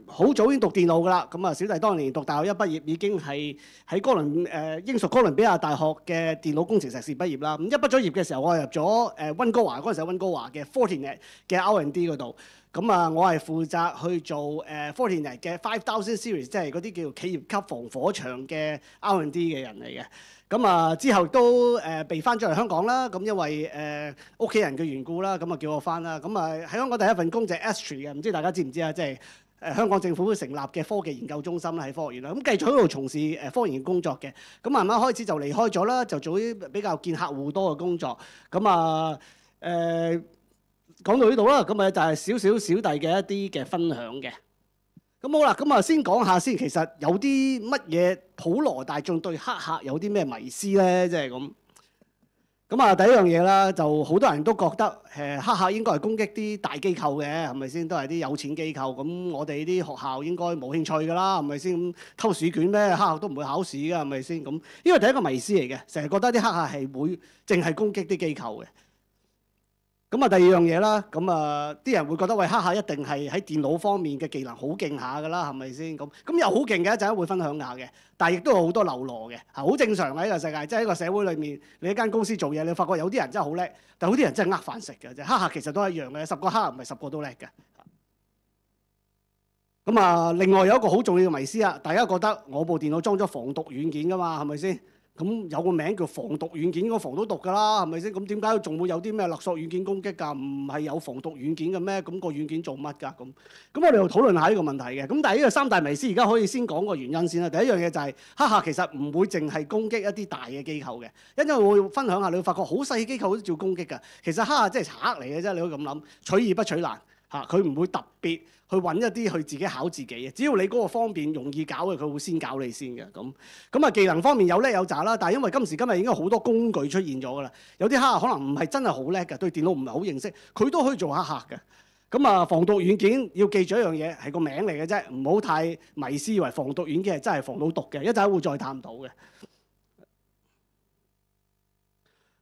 好早已經讀電腦㗎啦。小弟當年讀大學一畢業已經係喺英屬哥倫比亞大學嘅電腦工程碩士畢業啦。一畢咗業嘅時候，我入咗溫哥華嗰陣時喺溫哥華嘅 Fortinet 嘅 R&D 嗰度。我係負責去做Fortinet 嘅5000 series， 即係嗰啲叫企業級防火牆嘅 R&D 嘅人嚟嘅。之後都被翻咗嚟香港啦。因為屋企人嘅緣故啦，叫我翻啦。喺香港第一份工就係 Astri 嘅，唔知大家知唔知啊？即係香港政府成立嘅科技研究中心啦，喺科學園啦。繼續喺度從事科研工作嘅。慢慢開始就離開咗啦，就做啲比較見客戶多嘅工作。講到呢度啦，就係少少小弟嘅一啲嘅分享嘅。好啦，先講下先，其實有啲乜嘢普羅大眾對黑客有啲咩迷思咧？即係咁。咁啊，第一樣嘢啦，就好多人都覺得黑客應該係攻擊啲大機構嘅，係咪先？都係啲有錢機構。咁我哋啲學校應該冇興趣㗎啦，係咪先？咁偷試卷咩？黑客都唔會考試㗎，係咪先？咁呢個第一個迷思嚟嘅，成日覺得啲黑客係會淨係攻擊啲機構嘅。咁啊，第二樣嘢啦，咁啊，啲人會覺得喂，黑客一定係喺電腦方面嘅技能好勁下㗎啦，係咪先？咁又好勁嘅，一陣會分享下嘅。但係亦都有好多漏羅嘅，好正常喺呢個世界，即係喺個社會裏面，你一間公司做嘢，你發覺有啲人真係好叻，但係有啲人真係呃飯食嘅啫。黑客其實都係一樣嘅，10個黑客唔係10個都叻嘅。咁啊，另外有一個好重要嘅迷思啊，大家覺得我部電腦裝咗防毒軟件㗎嘛，係咪先？咁有個名叫防毒軟件，應該防到毒㗎啦，係咪先？咁點解仲會有啲咩勒索軟件攻擊㗎？唔係有防毒軟件嘅咩？咁個軟件做乜㗎？咁我哋又討論下呢個問題嘅。咁但係呢個三大迷思，而家可以先講個原因先啦。第一樣嘢就係黑客其實唔會淨係攻擊一啲大嘅機構嘅，因為我會分享下，你會發覺好細機構都照攻擊㗎。其實黑客即係賊嚟嘅啫，你可以咁諗，取易不取難嚇，佢唔會特別去揾一啲去自己考自己嘅，只要你嗰個方便容易搞嘅，佢會先搞你先嘅。咁啊，技能方面有叻有渣啦，但係因為今時今日已經好多工具出現咗㗎啦，有啲黑客可能唔係真係好叻嘅，對電腦唔係好認識，佢都可以做黑客嘅。咁啊，防毒軟件要記住一樣嘢係個名嚟嘅啫，唔好太迷思以為防毒軟件係真係防到毒嘅，一陣會再探討嘅。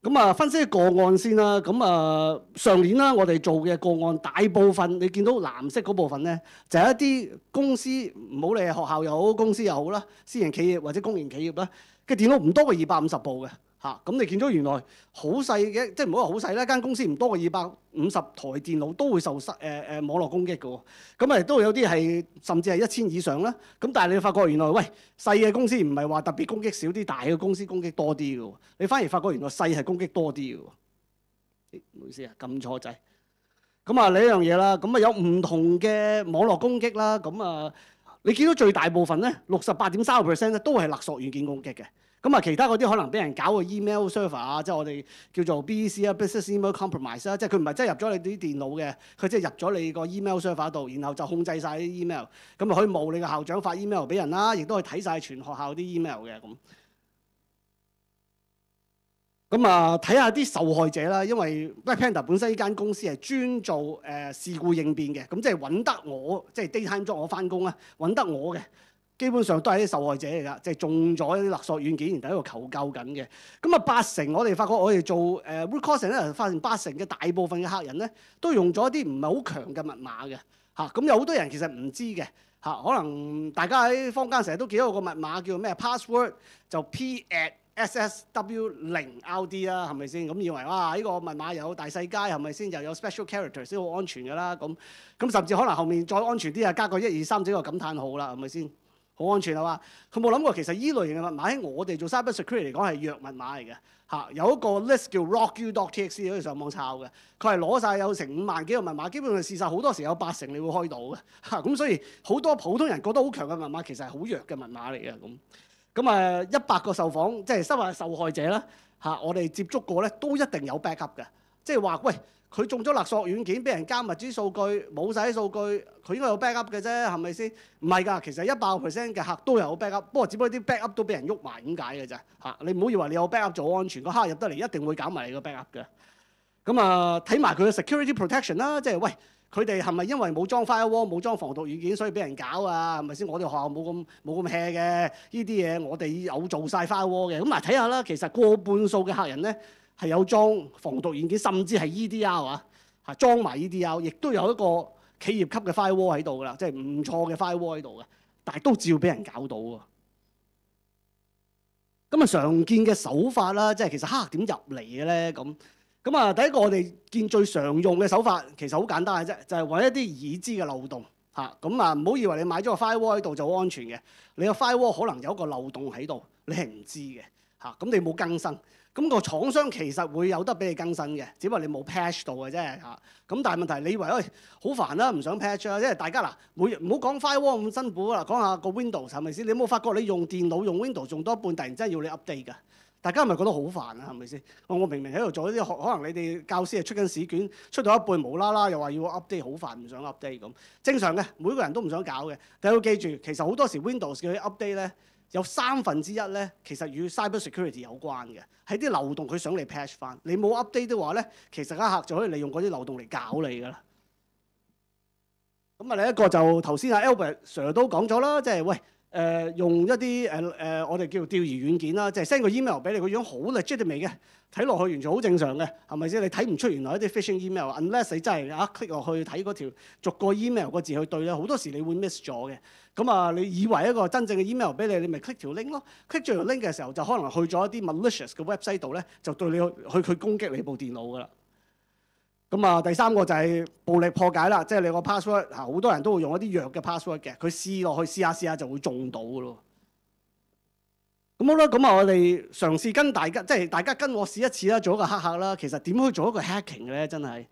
咁啊，分析個案先啦。咁啊，上年啦，我哋做嘅個案大部分，你見到藍色嗰部分咧，就係一啲公司，唔好理係學校又好，公司又好啦，私人企業或者公營企業啦，嘅電腦唔多過250部嘅嚇。咁你見到原來好細嘅，即係唔好話好細啦，間公司唔多過250台電腦都會受網絡攻擊嘅喎。咁啊，都有啲係甚至係1000以上啦。咁但係你發覺原來喂，細嘅公司唔係話特別攻擊少啲，大嘅公司攻擊多啲嘅喎。你反而發覺原來細係攻擊多啲嘅喎。唔好意思啊，撳錯掣。咁啊，另一樣嘢啦，咁啊有唔同嘅網絡攻擊啦。咁啊，你見到最大部分咧，68.3% 咧都係勒索軟件攻擊嘅。咁啊，其他嗰啲可能俾人搞個 email server 啊，即係我哋叫做 BEC 啊 （Business Email Compromise） 啦，即係佢唔係真係入咗你啲電腦嘅，佢即係入咗你個 email server 度，然後就控制晒啲 email， 咁啊可以冒你個校長發 email 俾人啦，亦都可以睇晒全學校啲 email 嘅咁。咁啊，睇下啲受害者啦，因為 Black Panther 本身呢間公司係專做事故應變嘅，咁即係揾得我，即係 daytime job 我翻工啊，揾得我嘅。基本上都係啲受害者嚟㗎，即係中咗啲勒索軟件，然後喺度求救緊嘅。咁啊，80我哋發覺我哋做root cause 咧，發現80嘅大部分嘅客人咧，都用咗一啲唔係好強嘅密碼嘅嚇。咁有好多人其實唔知嘅嚇，可能大家喺坊間成日都記得個密碼叫咩 password 就 P@SSW0RD 啦，係咪先？咁以為哇呢個密碼有大細階係咪先？又有 special character 先好安全㗎啦。咁甚至可能後面再安全啲啊，加個1、2、3幾個感嘆號啦，係咪先？好安全係嘛？佢冇諗過其實依類型嘅密碼喺我哋做 cyber security 嚟講係弱密碼嚟嘅嚇。有一個 list 叫 rocku.txt 可以上網抄嘅，佢係攞晒有成5萬幾個密碼，基本上事實好多時有80你會開到嘅嚇。咁所以好多普通人覺得好強嘅密碼其實係好弱嘅密碼嚟嘅咁。咁啊100個受訪即係受害者啦嚇，我哋接觸過咧都一定有 backup 嘅，即係話喂。佢中咗勒索軟件，俾人加密啲數據，冇晒啲數據，佢應該有 backup 嘅啫，係咪先？唔係㗎，其實100% 嘅客都有 backup，不過只不過啲 backup 都俾人喐埋咁解嘅啫嚇。你唔好以為你有 backup 做安全，個客入得嚟一定會搞埋你個 backup 嘅。咁啊，睇埋佢嘅 security protection 啦，即係喂，佢哋係咪因為冇裝 firewall 冇裝防毒軟件，所以俾人搞啊？係咪先？我哋學校冇咁 hea 嘅，呢啲嘢我哋有做晒 firewall 嘅。咁睇下啦，其實過半數嘅客人咧。係有裝防毒軟件，甚至係 EDR 啊，嚇裝埋 EDR， 亦都有一個企業級嘅 firewall 喺度㗎啦，即係唔錯嘅 firewall 喺度嘅，但係都照俾人搞到喎。咁啊，常見嘅手法啦，即係其實黑客點入嚟嘅咧？咁啊，第一個我哋見最常用嘅手法其實好簡單嘅啫，就係揾一啲已知嘅漏洞嚇。咁啊，唔好以為你買咗個 firewall 喺度就好安全嘅，你個 firewall 可能有一個漏洞喺度，你係唔知嘅嚇。咁你冇更新。咁個廠商其實會有得俾你更新嘅，只不過你冇 patch 到嘅啫嚇。咁但係問題，你以為喂好煩啦，唔想 patch 啊？因為大家嗱，唔好講 firewall 咁辛苦啦，講下個 Windows 係咪先？你有冇發覺你用電腦用 Windows 用多一半，突然之間要你 update 㗎？大家係咪覺得好煩啊？係咪先？我明明喺度做一啲可能你哋教師係出緊試卷，出到一半無啦啦又話要 update， 好煩，唔想 update 咁。正常嘅，每個人都唔想搞嘅。但係要記住，其實好多時 Windows 叫你 update 咧。有1/3咧，其實與 cyber security 有關嘅，係啲漏洞佢想你 patch 翻。你冇 update 的話咧，其實黑客就可以利用嗰啲漏洞嚟搞你㗎啦。咁啊，另一個就頭先阿 Albert Sir 都講咗啦，即係喂用一啲我哋叫做釣魚軟件啦，即係 send 個 email 俾你，個樣好 legitimate 嘅，睇落去完全好正常嘅，係咪先？你睇唔出原來一啲 phishing email，unless 你真係click 落去睇嗰條逐個 email 個字去對咧，好多時你會 miss 咗嘅。咁啊，你以為一個真正嘅 email 俾你，你咪 click 條 link 咯。click 咗條 link 嘅時候，就可能去咗一啲 malicious 嘅 website 度咧，就對你去攻擊你部電腦噶啦。咁啊，第3個就係暴力破解啦，即係你個 password 好多人都會用一啲弱嘅 password 嘅，佢試落去試下就會中到噶咯。咁好啦，咁啊，我哋嘗試跟大家，即係大家跟我試一次啦，做一個黑客啦。其實點去做一個 hacking 嘅咧？真係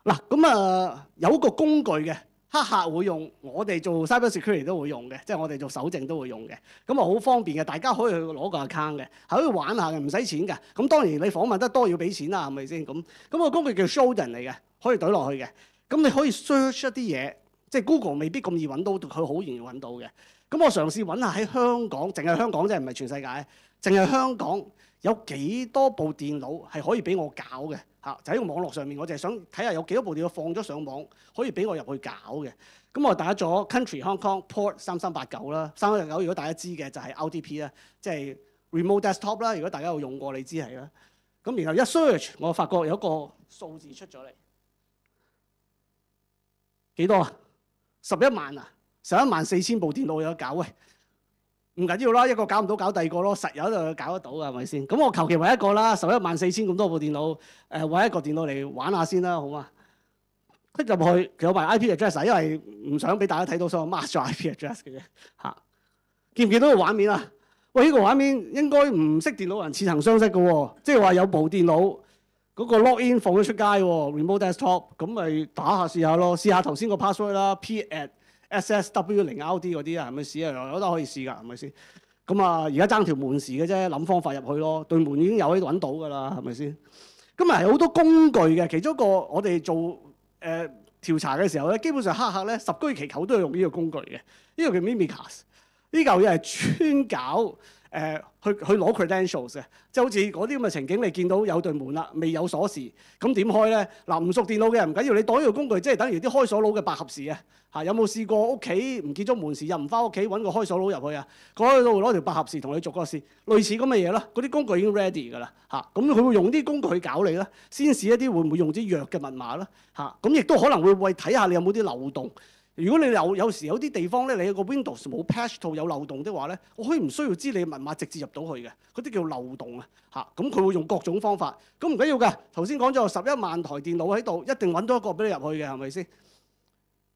嗱，咁啊有一個工具嘅。黑客會用，我哋做 cyber security 都會用嘅，即係我哋做搜證都會用嘅。咁啊好方便嘅，大家可以去攞個 account 嘅，係可以玩下嘅，唔使錢嘅。咁當然你訪問得多要俾錢啦，係咪先？咁個工具叫 Shodan 嚟嘅，可以懟落去嘅。咁你可以 search 一啲嘢，即係 Google 未必咁易揾到，佢好容易揾到嘅。咁我嘗試揾下喺香港，淨係香港啫，唔係全世界，淨係香港有幾多部電腦係可以俾我搞嘅。就喺個網絡上面，我就係想睇下有幾多部電腦放咗上網，可以俾我入去搞嘅。咁我打咗 Country Hong Kong Port 3389啦，3389如果大家知嘅就係 RDP 啦，即係 Remote Desktop 啦。如果大家有用過，你知係啦。咁然後一 search，我發覺有一個數字出咗嚟，幾多啊？11萬啊！114000部電腦有得搞喂，唔緊要啦，一個搞唔到搞第二個咯，實有就搞得到㗎，係咪先？咁我求其揾一個啦，114000咁多部電腦，揾一個電腦嚟玩下先啦，好嘛？click 入去，有埋 IP address，因為唔想俾大家睇到，所以我 mark 咗 IP address 嘅啫。嚇，見唔見到個畫面啊？喂，呢個畫面應該唔識電腦人似曾相識嘅喎，即係話有部電腦嗰個 login 放咗出街喎 ，remote desktop， 咁咪打下試下咯，試下頭先個 password 啦 ，p@ssw0rd 嗰啲啊，係咪試啊？有得可以試㗎，係咪先？咁啊，而家爭條門匙嘅啫，諗方法入去咯。對門已經有喺度揾到㗎啦，係咪先？咁啊係好多工具嘅，其中一個我哋做調查嘅時候咧，基本上黑客咧十居其九都係用呢個工具嘅。呢個叫 Mimikatz， 呢嚿嘢係專搞去攞 credentials 嘅，即係好似嗰啲咁嘅情景，你見到有對門啦，未有鎖匙，咁點開咧？嗱，唔熟電腦嘅人唔緊要，你攞呢個工具，即係等於啲開鎖佬嘅百合匙啊！嚇，有冇試過屋企唔見咗門匙，入唔翻屋企揾個開鎖佬入去啊？嗰度攞條百合匙同你逐個試，類似咁嘅嘢啦。嗰啲工具已經 ready 㗎啦，嚇，咁佢會用啲工具去搞你啦，先試一啲會唔會用啲弱嘅密碼啦，嚇，咁亦都可能會為睇下你有冇啲漏洞。如果你有時有啲地方咧，你個 Windows 冇 patch 到有漏洞的話咧，我可以唔需要知你密碼直接入到去嘅，嗰啲叫漏洞啊嚇。咁佢會用各種方法，咁唔緊要㗎。頭先講咗11萬台電腦喺度，一定揾到一個俾你入去嘅，係咪先？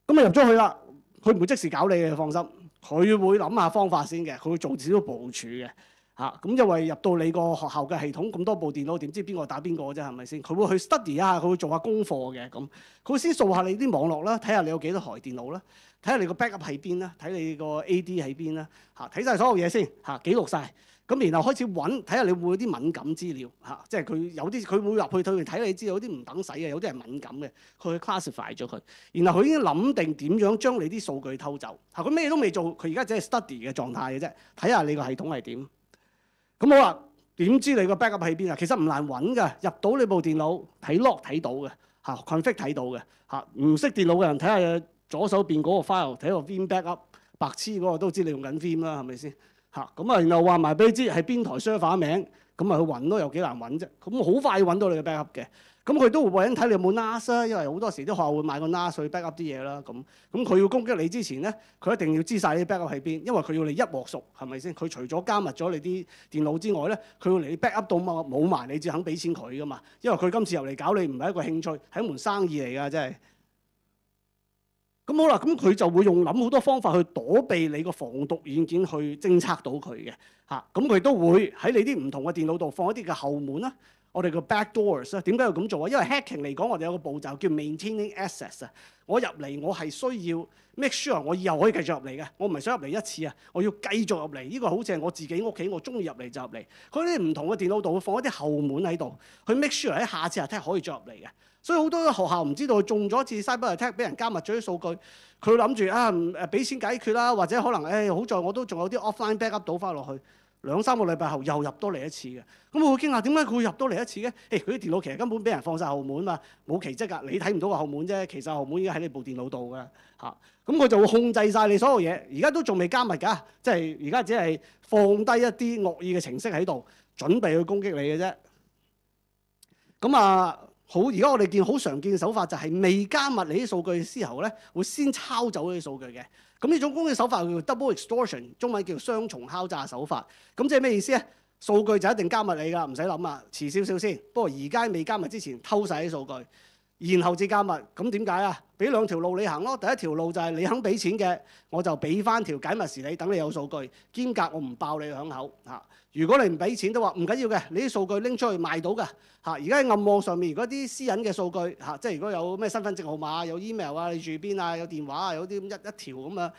咁你入咗去啦，佢唔會即時搞你嘅，放心。佢會諗下方法先嘅，佢會做少少部署嘅嚇。咁因為入到你個學校嘅系統咁多部電腦，點知邊個打邊個啫？係咪先？佢會去 study 下，佢會做下功課嘅咁。佢會先掃下你啲網絡啦，睇下你有幾多台電腦啦，睇下你個 backup 喺邊啦，睇你個 AD 喺邊啦嚇，睇晒所有嘢先嚇，記錄晒。咁然後開始揾，睇下你會有啲敏感資料嚇，即係佢有啲佢會入去睇你資料，有啲唔等使嘅，有啲係敏感嘅，佢去 classify 咗佢。然後佢已經諗定點樣將你啲數據偷走嚇，佢咩都未做，佢而家只係 study 嘅狀態嘅啫，睇下你個系統係點。咁好啦，點知你個 backup 喺邊啊？其實唔難揾㗎，入到你部電腦睇 log 睇到嘅嚇 config 睇到嘅嚇，唔識電腦嘅人睇下左手邊嗰個 file，睇個 vim backup， 白痴嗰個都知你用緊 vim 啦，係咪先嚇？咁啊，然後話埋俾你知係邊台 server 名，咁咪去揾咯，有幾難揾啫？咁好快揾到你嘅 backup 嘅。咁佢都會為緊睇你有冇 NAS 啦，因為好多時啲學校會買個 NAS 去 backup 啲嘢啦。咁佢要攻擊你之前咧，佢一定要知晒你 backup 喺邊，因為佢要你一鑊熟，係咪先？佢除咗加密咗你啲電腦之外咧，佢要你 backup 到冇埋，你至肯俾錢佢噶嘛。因為佢今次入嚟搞你唔係一個興趣，係一門生意嚟㗎，真係。咁好啦，咁佢就會用諗好多方法去躲避你個防毒軟件去偵測到佢嘅嚇。咁佢都會喺你啲唔同嘅電腦度放一啲嘅後門啦。我哋個 backdoors 咧，點解要咁做啊？因為 hacking 嚟講，我哋有個步驟叫 maintaining access 啊。我入嚟，我係需要 make sure 我以後可以繼續入嚟嘅。我唔係想入嚟一次啊，我要繼續入嚟。呢個好似係我自己屋企，我中意入嚟就入嚟。佢啲唔同嘅電腦度會放一啲後門喺度，去 make sure 喺下次 attack 可以再入嚟嘅。所以好多學校唔知道中咗一次 cyber attack，俾人加密咗啲數據，佢諗住啊俾錢解決啦，或者可能好在我都仲有啲 offline backup 倒翻落去。2-3個禮拜後又入多嚟一次嘅，咁我會驚訝點解佢會入多嚟一次嘅？佢啲電腦其實根本俾人放晒後門嘛，冇奇蹟㗎，你睇唔到個後門啫，其實後門已經喺你部電腦度㗎嚇。咁佢就會控制晒你所有嘢，而家都仲未加密㗎，即係而家只係放低一啲惡意嘅程式喺度，準備去攻擊你嘅啫。咁好，而家我哋見好常見嘅手法就係未加密你啲數據之後咧，會先抄走啲數據嘅。咁呢種攻擊手法叫 double extortion， 中文叫雙重敲詐手法。咁即係咩意思咧？數據就一定加密你㗎，唔使諗啊，遲少少先。不過而家未加密之前偷晒啲數據，然後至加密。咁點解啊？俾2條路你行咯。第一條路就係你肯俾錢嘅，我就俾翻條解密匙你，等你有數據。兼夾我唔爆你響口嚇。如果你唔俾錢都話唔緊要嘅，你啲數據拎出去賣到㗎嚇。而家喺暗網上面，如果啲私隱嘅數據嚇，即係如果有咩身份證號碼、有 email 啊、你住邊啊、有電話啊、有啲咁一條咁啊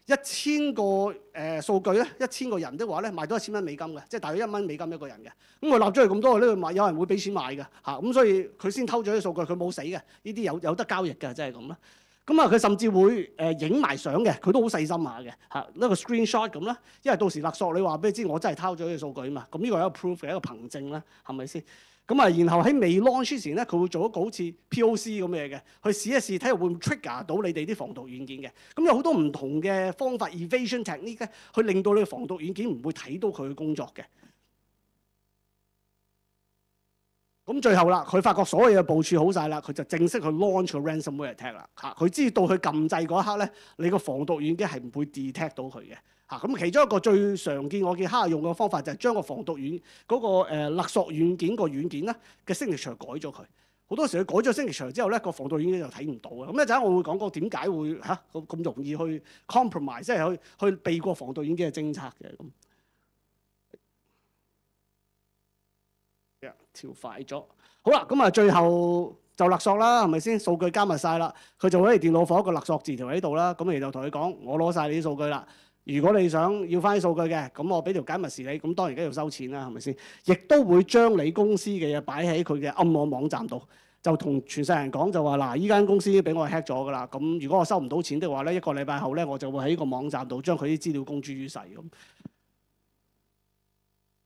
，1000個數據咧，1000個人的話咧，賣到1000蚊美金嘅，即係大約1蚊美金一個人嘅。咁我立咗佢咁多，呢度買有人會俾錢買嘅嚇。咁所以佢先偷咗啲數據，佢冇死嘅，呢啲有得交易嘅，即係咁啦。咁佢甚至會影埋相嘅，佢都好細心下嘅嚇，一個 screenshot 咁啦。因為到時勒索你話俾你知，我真係偷咗啲數據啊嘛。咁呢個係一個 proof 嘅一個憑證啦，係咪先？咁然後喺未 launch 之前咧，佢會做一個好似 POC 咁嘅嘢嘅，去試一試睇下會唔會 trigger 到你哋啲防毒軟件嘅。咁有好多唔同嘅方法 evasion technique 咧，去令到你嘅防毒軟件唔會睇到佢嘅工作嘅。咁最後啦，佢發覺所有嘅部署好晒啦，佢就正式去 launch 個 ransomware attack 啦。佢知道佢撳掣嗰一刻咧，你個防毒軟件係唔會 detect 到佢嘅。咁其中一個最常見我見黑客用嘅方法就係將個防毒軟嗰個勒索軟件個軟件咧嘅 signature 改咗佢。好多時佢改咗 signature 之後咧，個防毒軟件就睇唔到嘅。咁一陣我會講過點解會咁容易去 compromise， 即係去避過防毒軟件嘅偵測嘅咁。調快咗，好啦，咁最後就勒索啦，係咪先？數據加密晒啦，佢就喺你電腦放一個勒索字條喺度啦。咁你就同佢講：我攞晒你啲數據啦。如果你想要翻啲數據嘅，咁我俾條解密匙你。咁當然梗係要收錢啦，係咪先？亦都會將你公司嘅嘢擺喺佢嘅暗網網站度，就同全世人講就話嗱，依間公司俾我 hack 咗㗎啦。咁如果我收唔到錢的話咧，1個禮拜後咧，我就會喺呢個網站度將佢啲資料公諸於世咁。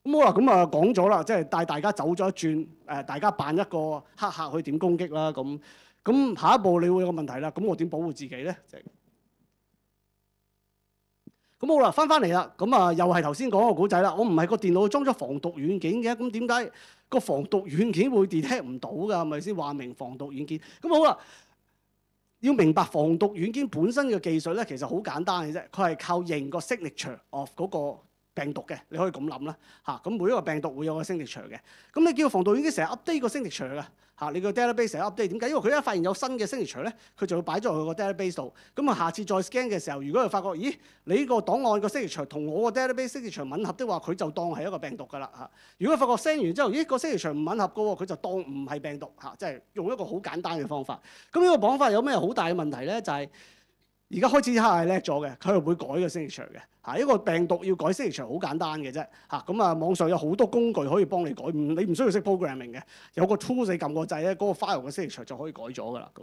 咁好啦，咁講咗啦，即係帶大家走咗一轉，大家扮一個黑客去點攻擊啦，咁下一步你會有個問題啦，咁我點保護自己咧？咁好啦，翻嚟啦，咁又係頭先講個古仔啦，我唔係個電腦裝咗防毒軟件嘅，咁點解個防毒軟件會 detect 唔到㗎？係咪先話明防毒軟件？咁好啦，要明白防毒軟件本身嘅技術咧，其實好簡單嘅啫，佢係靠認個 signature of 嗰個病毒嘅，你可以咁諗啦嚇。咁每一個病毒會有個 signature嘅。咁你叫防毒軟件成日 update 個 signature 嘅嚇，你個 database 成日 update 點解？因為佢一發現有新嘅 signature 咧，佢就會擺咗落去個 database 度。咁下次再 scan 嘅時候，如果佢發覺咦你呢個檔案個 signature 同我個 database signature 吻合的話，佢就當係一個病毒㗎啦嚇。如果發覺 send 完之後，咦個 signature 唔吻合嘅喎，佢就當唔係病毒嚇，即係用一個好簡單嘅方法。咁呢個講法有咩好大嘅問題咧？就係而家開始黑係叻咗嘅，佢係會改個 signature 嘅嚇。一個病毒要改 signature 好簡單嘅啫嚇。咁網上有好多工具可以幫你改，你唔需要識 programming 嘅，有個 tool 你撳個掣咧，嗰個 file 嘅 signature 就可以改咗㗎啦咁。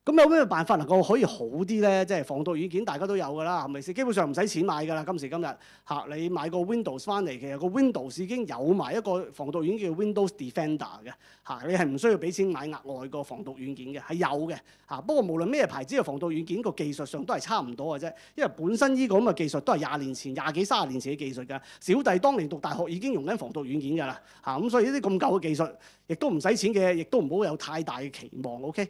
咁有咩辦法能夠可以好啲咧？即係防毒軟件大家都有㗎啦，係咪先？基本上唔使錢買㗎啦。今時今日嚇，你買個 Windows 翻嚟，其實個 Windows 已經有埋一個防毒軟件叫 Windows Defender 嘅嚇，你係唔需要俾錢買額外個防毒軟件嘅，係有嘅嚇。不過無論咩牌子嘅防毒軟件，個技術上都係差唔多嘅啫。因為本身呢個咁嘅技術都係20年前、20幾30年前嘅技術㗎。小弟當年讀大學已經用緊防毒軟件㗎啦嚇，咁所以呢啲咁舊嘅技術，亦都唔使錢嘅，亦都唔好有太大嘅期望。OK。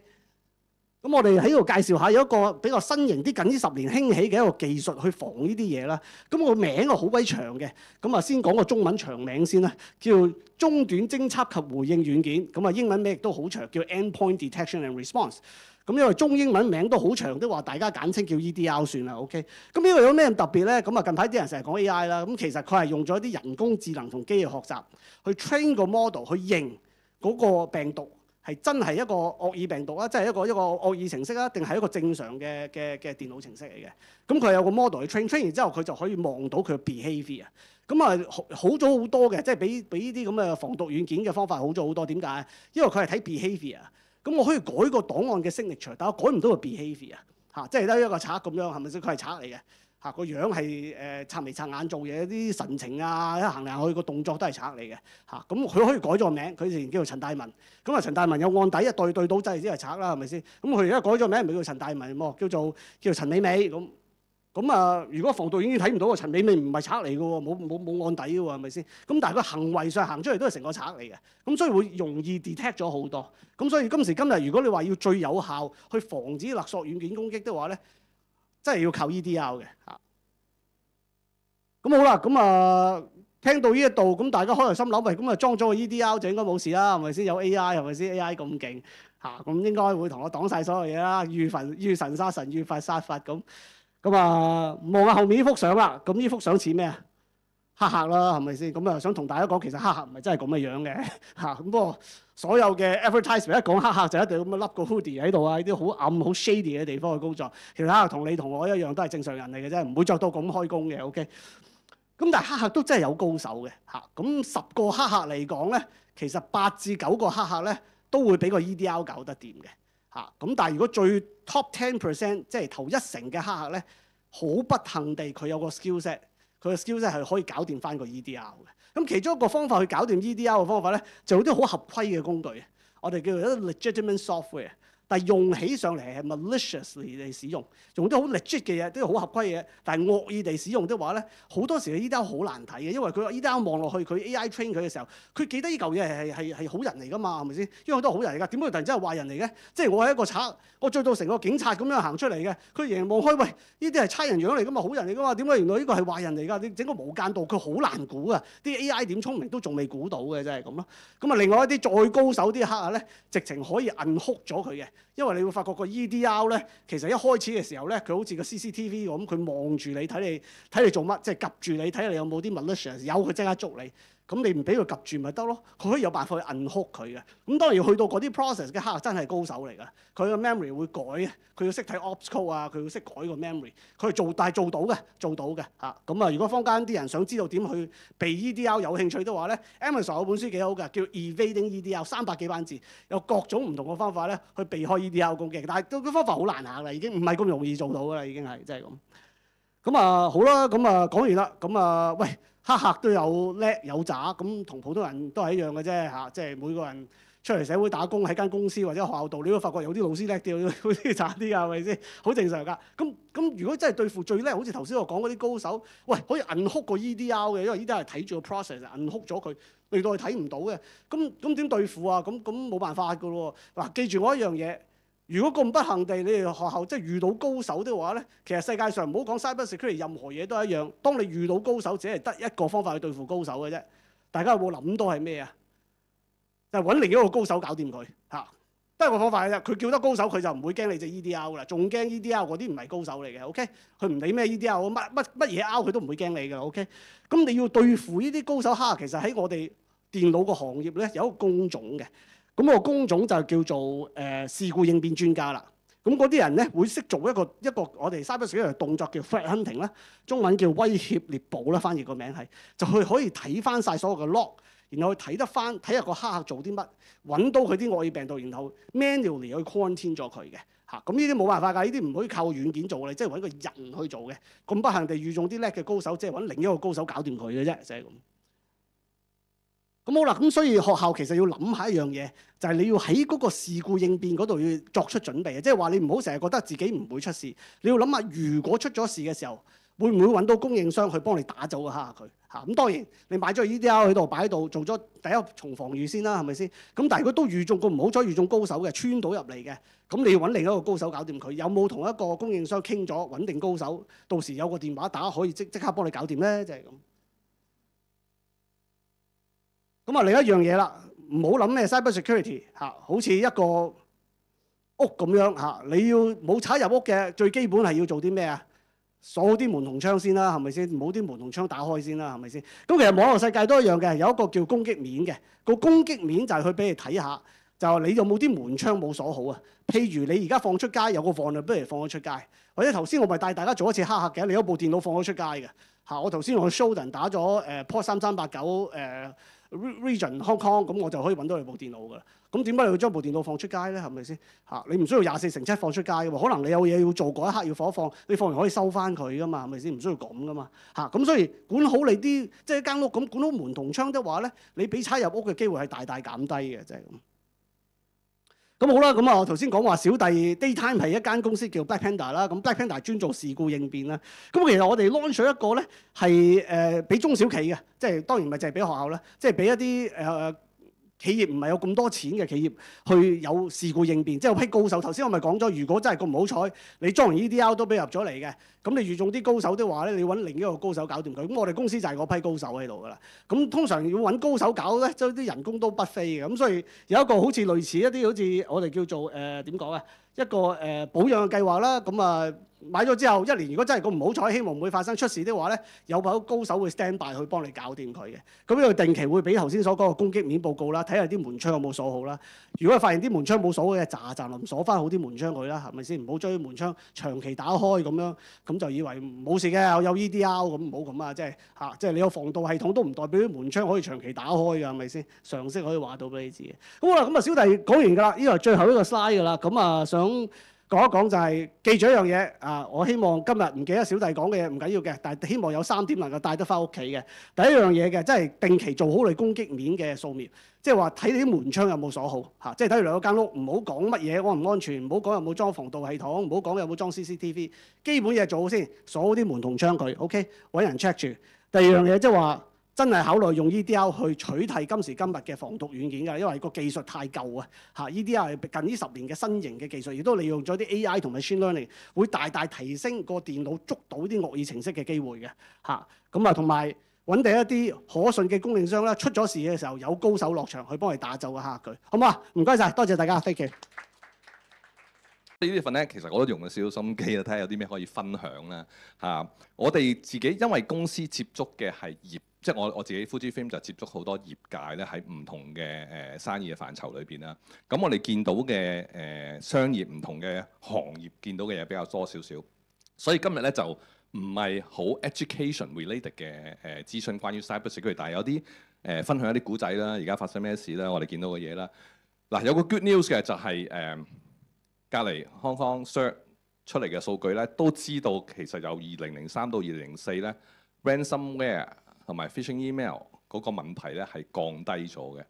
咁我哋喺度介紹下有一個比較新型啲，近呢10年興起嘅一個技術去防呢啲嘢啦。咁個名啊好鬼長嘅，咁啊先講個中文長名先啦，叫中短偵測及回應軟件。咁啊英文名亦都好長，叫 Endpoint Detection and Response。咁因為中英文名都好長，都話大家簡稱叫 EDR 算啦。OK。咁呢個有咩特別咧？咁啊近排啲人成日講 AI 啦，咁其實佢係用咗啲人工智能同機器學習去 train 個 model 去認嗰個病毒。係真係一個惡意病毒啊，即係一個惡意程式啊，定係一個正常嘅電腦程式嚟嘅？咁佢有個 model 去 train 完之後，佢就可以望到佢嘅 behaviour。咁啊好咗好多嘅，即係比呢啲咁嘅防毒軟件嘅方法好咗好多。點解？因為佢係睇 behaviour。咁我可以改個檔案嘅 signature，但我改唔到個 behaviour 嚇，即係得一個賊咁樣，係咪先？佢係賊嚟嘅。嚇個樣係擦眉擦眼做嘢，啲神情啊，一行嚟去個動作都係賊嚟嘅嚇。咁佢可以改咗個名，佢以前叫做陳大文。咁啊陳大文有案底，對到真係先係賊啦，係咪先？咁佢而家改咗名，唔係叫陳大文喎，叫做陳美美咁。咁啊，如果防毒軟件睇唔到個陳美美唔係賊嚟嘅喎，冇案底嘅喎，係咪先？咁但係佢行為上行出嚟都係成個賊嚟嘅。咁所以會容易 detect 咗好多。咁所以今時今日，如果你話要最有效去防止勒索軟件攻擊的話咧，真係要靠 EDR 嘅嚇。咁好啦，咁啊聽到呢一度，咁大家可能心諗，喂，咁啊裝咗個 EDR 就應該冇事啦，係咪先？有 AI 係咪先 ？AI 咁勁嚇，咁應該會同我擋晒所有嘢啦，遇神殺神，遇佛殺佛咁。咁啊望下後面呢幅相啦，咁呢幅相似咩啊？黑客啦，係咪先？咁啊想同大家講，其實黑客唔係真係咁嘅樣嘅嚇。咁不過所有嘅 advertisement 一講黑客就一定咁樣笠個 hoodie 喺度啊，呢啲好暗好 shady 嘅地方去工作。其實黑客同你同我一樣都係正常人嚟嘅啫，唔會着到咁開工嘅。OK。咁但係黑客都真係有高手嘅嚇。咁10個黑客嚟講咧，其實8至9個黑客咧都會俾個 EDR 搞得掂嘅嚇。咁但係如果最 top 10%，即係頭1成嘅黑客咧，好不幸地佢有個 skillset。佢嘅 skillset 係可以搞掂翻個 EDR 嘅。咁其中一個方法去搞掂 EDR 嘅方法咧，就有啲好合規嘅工具，我哋叫做一個 legitimate software。但係用起上嚟係 maliciously 嚟使用，用啲好 legit 嘅嘢，啲好合規嘅嘢，但係惡意地使用的話咧，好多時嘅 EDR 好難睇嘅，因為佢 EDR 望落去，佢 AI train 佢嘅時候，佢記得呢嚿嘢係好人嚟㗎嘛，係咪先？因為好多好人嚟㗎，點解佢突然之間係壞人嚟嘅？即係我係一個賊，我做到成個警察咁樣行出嚟嘅，佢仍然望開，喂，呢啲係差人樣嚟㗎嘛，好人嚟㗎嘛？點解原來呢個係壞人嚟㗎？你整個無間道，佢好難估啊！啲 AI 點聰明都仲未估到嘅，真係咁咯。咁啊，另外一啲再高手啲黑客咧，直情可以unhook咗佢嘅。因為你會發覺個 EDR 咧，其實一開始嘅時候咧，佢好似個 CCTV 咁，佢望住你睇你做乜，即係及住你睇你有冇啲 malicious，有佢即刻捉你。咁你唔俾佢及住咪得咯？佢可以有辦法去 unhook 佢嘅。咁當然要去到嗰啲 process 嘅黑客真係高手嚟㗎。佢個 memory 會改嘅，佢要識睇 ops code 啊，佢要識改個 memory。佢但係做到嘅嚇。咁啊，如果坊間啲人想知道點去避 EDR 有興趣的話咧 ，Amazon 有本書幾好㗎，叫 Evading EDR， 300幾版字，有各種唔同嘅方法咧去避開 EDR 攻擊。但係個方法好難下啦，已經唔係咁容易做到㗎啦，已經係即係咁。咁啊好啦，咁啊講完啦，咁啊喂。黑客都有叻有渣，咁同普通人都係一樣嘅啫嚇，即係每個人出嚟社會打工喺間公司或者學校度，你都發覺有啲老師叻啲，有啲渣啲㗎，係咪先？好正常㗎。咁如果真係對付最叻，好似頭先我講嗰啲高手，喂可以unhook個 EDR 嘅，因為 EDR 係睇住個 process，unhook 咗佢，令到佢睇唔到嘅。咁點對付啊？咁冇辦法㗎咯喎。嗱，記住我一樣嘢。如果咁不幸地，你哋學校即係遇到高手的話咧，其實世界上唔好講 cyber security，任何嘢都一樣。當你遇到高手，只係得一個方法去對付高手嘅啫。大家有冇諗到係咩啊？就係揾另一個高手搞掂佢嚇，得一個方法嘅啫。佢叫得高手，佢就唔會驚你隻 EDR 啦，仲驚 EDR 嗰啲唔係高手嚟嘅。OK，佢唔理咩 EDR，乜嘢 out 佢都唔會驚你㗎。OK，咁你要對付呢啲高手黑，其實喺我哋電腦個行業咧有一個工種嘅。咁個工種就叫做事故應變專家啦。咁嗰啲人咧會識做一個我哋 cyber security 嘅動作叫 threat hunting 啦，中文叫威脅獵捕啦，翻譯個名係就去可以睇翻晒所有嘅 log，然後去睇下個黑客做啲乜，揾到佢啲惡意病毒，然後 manually 去 quarantine 咗佢嘅嚇。咁呢啲冇辦法㗎，呢啲唔可以靠軟件做嘅，即係揾個人去做嘅。咁不幸地遇中啲叻嘅高手，即係揾另一個高手搞掂佢嘅啫，就係咁。咁好啦，咁所以學校其實要諗下一樣嘢，就係你要喺嗰個事故應變嗰度要作出準備嘅，即係話你唔好成日覺得自己唔會出事，你要諗下如果出咗事嘅時候，會唔會揾到供應商去幫你打走個黑客佢嚇。咁當然你買咗個 EDR 喺度擺喺度，做咗第一重防禦先啦，係咪先？咁但係如果都遇中個唔好彩遇中高手嘅穿到入嚟嘅，咁你要揾另一個高手搞掂佢。有冇同一個供應商傾咗穩定高手？到時有個電話打可以即刻幫你搞掂咧，就係咁。咁啊另一樣嘢啦，唔好諗咩 cyber security 嚇，好似一個屋咁樣嚇，你要冇踩入屋嘅最基本係要做啲咩啊？鎖好啲門同窗先啦，係咪先？冇啲門同窗打開先啦，係咪先？咁其實網絡世界都一樣嘅，有一個叫攻擊面嘅，個攻擊面就係去俾你睇下，就係你有冇啲門窗冇鎖好啊？譬如你而家放出街有個 vulnerability放咗出街，或者頭先我咪帶大家做一次黑客嘅，你有部電腦放咗出街嘅嚇，我頭先用 Shodan 打咗port 3389region Hong Kong，咁我就可以揾到你部電腦㗎啦。咁點解你要將部電腦放出街咧？係咪先嚇？你唔需要24/7放出街㗎喎，可能你有嘢要做嗰一刻要放一放，你放完可以收翻佢㗎嘛，係咪先？唔需要咁㗎嘛嚇。咁所以管好你啲即係一間屋咁管好門同窗的話咧，你俾差入屋嘅機會係大大減低嘅，即係咁。咁好啦，咁啊我頭先講話小弟 Daytime 係一間公司叫 Black Panda 啦，咁 Black Panda 專做事故應變啦。咁其實我哋 launch 咗一個咧係俾中小企嘅，即係當然唔係淨係俾學校啦，即係俾一啲企業唔係有咁多錢嘅企業去有事故應變，即係有批高手。頭先我咪講咗，如果真係咁唔好彩，你裝完 EDR 都俾入咗嚟嘅，咁你遇中啲高手的話咧，你揾另一個高手搞掂佢。咁我哋公司就係嗰批高手喺度㗎啦。咁通常要揾高手搞咧，即係啲人工都不菲嘅。咁所以有一個好似類似一啲好似我哋叫做點講啊，一個保養嘅計劃啦。咁啊買咗之後一年，如果真係咁唔好彩，希望唔會發生出事的話咧，有把高手會 stand by 去幫你搞掂佢嘅。咁呢個定期會俾頭先所講嘅攻擊面報告啦，睇下啲門窗有冇鎖好啦。如果發現啲門窗冇鎖嘅，喳喳臨鎖翻好啲門窗佢啦，係咪先？唔好將啲門窗長期打開咁樣，咁就以為冇事嘅，有 EDR 咁唔好咁啊！即係嚇，即係你有防盜系統都唔代表啲門窗可以長期打開㗎，係咪先？常識可以話到俾你知嘅。咁好啦，咁啊小弟講完㗎啦，呢個係最後一個 slide 㗎啦。咁啊想講一講就係記住一樣嘢啊！我希望今日唔記得小弟講嘅嘢唔緊要嘅，但係希望有3點能夠帶得翻屋企嘅。第一樣嘢嘅，即係定期做好你攻擊面嘅掃描，即係話睇你啲門窗有冇鎖好嚇，即係睇住兩間屋，唔好講乜嘢安唔安全，唔好講有冇裝防盜系統，唔好講有冇裝 CCTV， 基本嘢做好先，鎖好啲門同窗佢 ，OK， 揾人 check 住。第二樣嘢即係話，真係考慮用 EDR 去取替今時今日嘅防毒軟件㗎，因為個技術太舊啊嚇。EDR 係近呢10年嘅新型嘅技術，亦都利用咗啲 AI 同埋 machine learning， 會大大提升個電腦捉到啲惡意程式嘅機會嘅嚇。咁啊，同埋揾定一啲可信嘅供應商啦，出咗事嘅時候有高手落場去幫你打走個黑佢，好唔好啊？唔該晒，多謝大家，thank you。呢份咧，其實我都用咗少少心機啦，睇下有啲咩可以分享啦嚇。我哋自己因為公司接觸嘅係業，即係我自己 Fujifilm 就接觸好多業界咧，喺唔同嘅生意嘅範疇裏邊啦。咁我哋見到嘅商業唔同嘅行業見到嘅嘢比較多少少，所以今日咧就唔係好 education related 嘅諮詢關於 cyber security，但係有啲分享一啲古仔啦，而家發生咩事啦，我哋見到嘅嘢啦。嗱，有個 good news 嘅就係隔離 Hong Kong Cert 出嚟嘅數據咧，都知道其實由2003到2004咧 ransomware 同埋 phishing email 嗰個問題咧係降低咗嘅。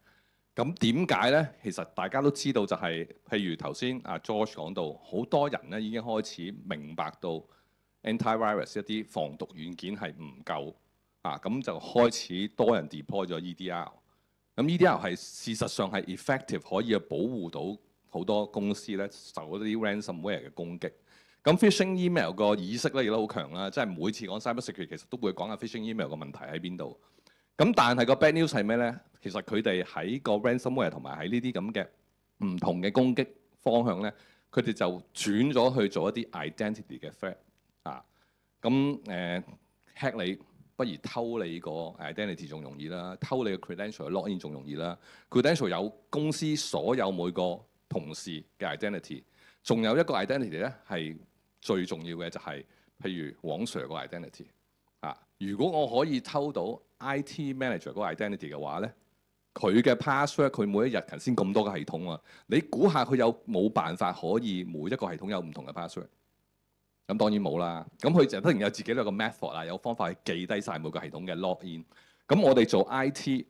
咁點解咧？其實大家都知道就係、譬如頭先阿 George 講到，好多人咧已經開始明白到 antivirus 一啲防毒軟件係唔夠啊，咁就開始多人 deploy 咗 EDR。咁 EDR 係事實上係 effective， 可以保護到好多公司咧受嗰啲 ransomware 嘅攻擊。咁 phishing email 個意識咧亦都好強啦，即係每次講 cyber security 其實都會講下 phishing email 個問題喺邊度。咁但係個 bad news 係咩咧？其實佢哋喺個 ransomware 同埋喺呢啲咁嘅唔同嘅攻擊方向咧，佢哋就轉咗去做一啲 identity 嘅 threat 啊。咁hack 你，不如偷你個 identity 仲容易啦，偷你個 credential login 仲容易啦。credential 有公司所有每個同事嘅 identity， 仲有一個 identity 咧係最重要嘅就係、譬如黃 Sir 個 identity 啊。如果我可以偷到 IT manager 嗰個 identity 嘅話咧，佢嘅 password 佢每一日頭先咁多個系統啊，你估下佢有冇辦法可以每一個系統有唔同嘅 password？ 咁當然冇啦。咁佢就當然有自己一個 method 啦，有方法去記低晒每個系統嘅 login。咁我哋做 IT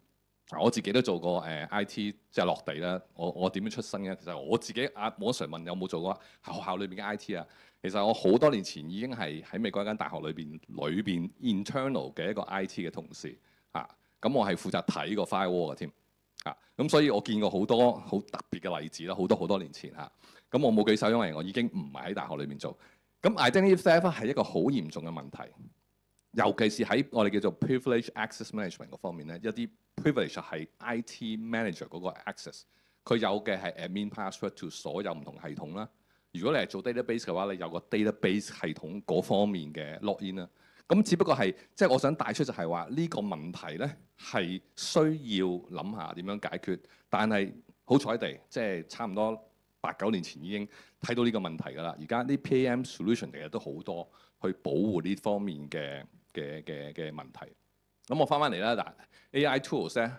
我自己都做過IT 即係落地啦。我點樣出身嘅？其實我自己冇常問有冇做過學校裏邊嘅 IT 啊。其實我好多年前已經係喺美國一間大學裏邊internal 嘅一個 IT 嘅同事嚇。咁我係負責睇個 firewall 嘅添嚇。咁所以我見過好多好特別嘅例子啦，好多年前嚇。咁我冇舉手，因為我已經唔係喺大學裏面做。咁 identity theft 係一個好嚴重嘅問題，尤其是喺我哋叫做 privilege access management 嗰方面咧，一啲 privilege 係 IT manager 嗰個 access， 佢有嘅係 admin password to 所有唔同系統啦。如果你係做 database 嘅話，你有個 database 系統嗰方面嘅 login 啦。咁只不過係即係我想帶出就係話呢個問題咧係需要諗下點樣解決，但係好彩地即係差唔多8-9年前已經睇到呢個問題㗎啦。而家啲 PAM solution 其實都好多去保護呢方面嘅問題。咁我翻嚟啦，嗱 AI tools 咧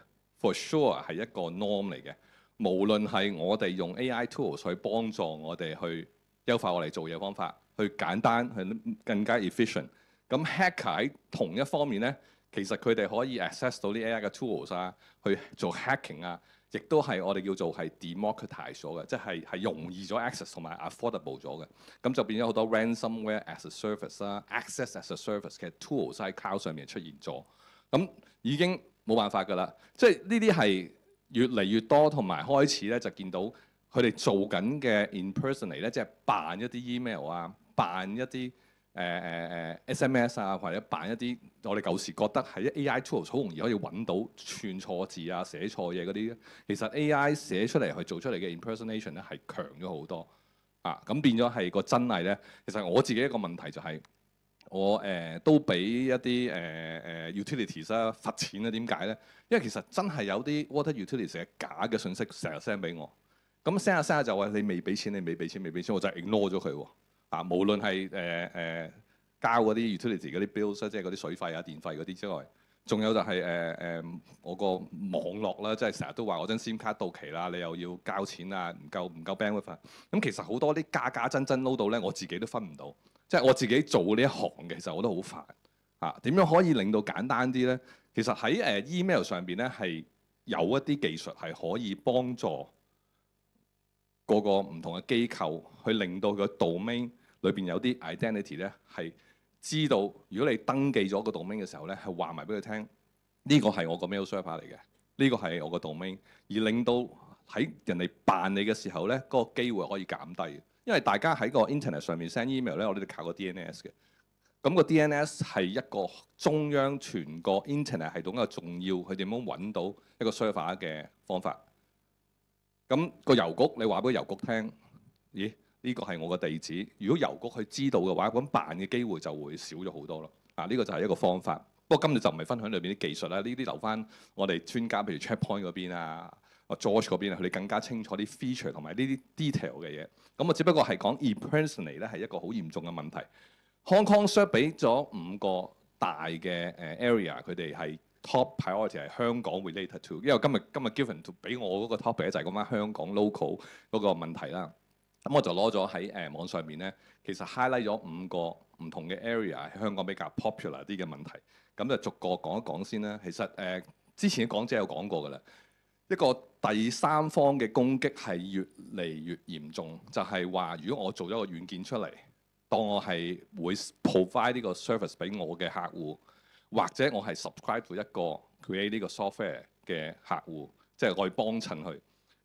for sure 係一個 norm 嚟嘅。無論係我哋用 AI tools 去幫助我哋去優化我哋做嘢方法，去簡單去更加 efficient。咁 hacker 喺同一方面咧，其實佢哋可以 access 到啲 AI 嘅 tools 啊，去做 hacking 啊，亦都係我哋叫做係 democratize 咗嘅，即係容易咗 access 同埋 affordable 咗嘅。咁就變咗好多 ransomware as a service 啦，access as a service 嘅 tools 喺 cloud 上面出現咗。咁已經冇辦法㗎啦，即係呢啲係越嚟越多，同埋開始咧就見到佢哋做緊嘅 impersonate 咧，即係扮一啲 email 啊，扮一啲SMS 啊，或者扮一啲我哋舊時覺得係 AI tools 好容易可以揾到串錯字啊、寫錯嘢嗰啲，其實 AI 寫出嚟去做出嚟嘅 impersonation 咧係強咗好多啊！咁變咗係個真偽咧。其實我自己一個問題就係、我都俾一啲utilities 啦罰錢啦。點解咧？因為其實真係有啲 water utilities 嘅假嘅信息成日 send 俾我，咁 send 下就話你未俾錢，我就 ignore 咗佢喎。無論係交嗰啲 utility 嗰啲 bills 即係嗰啲水費啊、電費嗰啲之外，仲有就係我個網絡啦，即係成日都話我張 SIM 卡到期啦，你又要交錢啊，唔夠 bandwidth 啊。咁其實好多啲假真撈到咧，我自己都分唔到。即係我自己做呢一行嘅，其實我都好煩嚇。點樣可以令到簡單啲咧？其實喺email 上邊咧係有一啲技術係可以幫助個唔同嘅機構去令到個 domain 裏邊有啲 identity 咧係知道，如果你登記咗個 domain 嘅時候咧，係話埋俾佢聽，呢個係我個 mail server 嚟嘅，呢個係我個 domain，而令到喺人哋辦理嘅時候咧，嗰個機會可以減低。因為大家喺個 internet 上面 send email 咧，我哋都靠個 DNS 嘅。咁個 DNS 係一個中央全個 internet 系統一個重要，佢點樣揾到一個 server 嘅方法。咁個郵局，你話俾個郵局聽，咦？呢個係我個地址。如果郵局佢知道嘅話，咁辦嘅機會就會少咗好多咯。呢個就係一個方法。不過今日就唔係分享裏邊啲技術啦，呢啲留翻我哋專家，譬如 Checkpoint 嗰邊啊。George 嗰邊佢哋更加清楚啲 feature 同埋呢啲 detail 嘅嘢。咁我只不過係講 impersonate 咧係一個好嚴重嘅問題。Hong Kong Cert 俾咗5個大嘅area，佢哋係 top priority 係香港 related to。因為今日 given to 俾我嗰個 topic 咧就係講翻香港 local 嗰個問題啦。咁我就攞咗喺網上面咧，其實 highlight 咗5個唔同嘅 area 喺香港比較 popular 啲嘅問題。咁就逐個講一講先啦。其實之前啲講者有講過㗎啦。一個第三方嘅攻擊係越嚟越嚴重，就係話如果我做咗個軟件出嚟，當我係會 provide 呢個 service 俾我嘅客戶，或者我係 subscribe to 一個 create 呢個 software 嘅客戶，即係我去幫襯佢。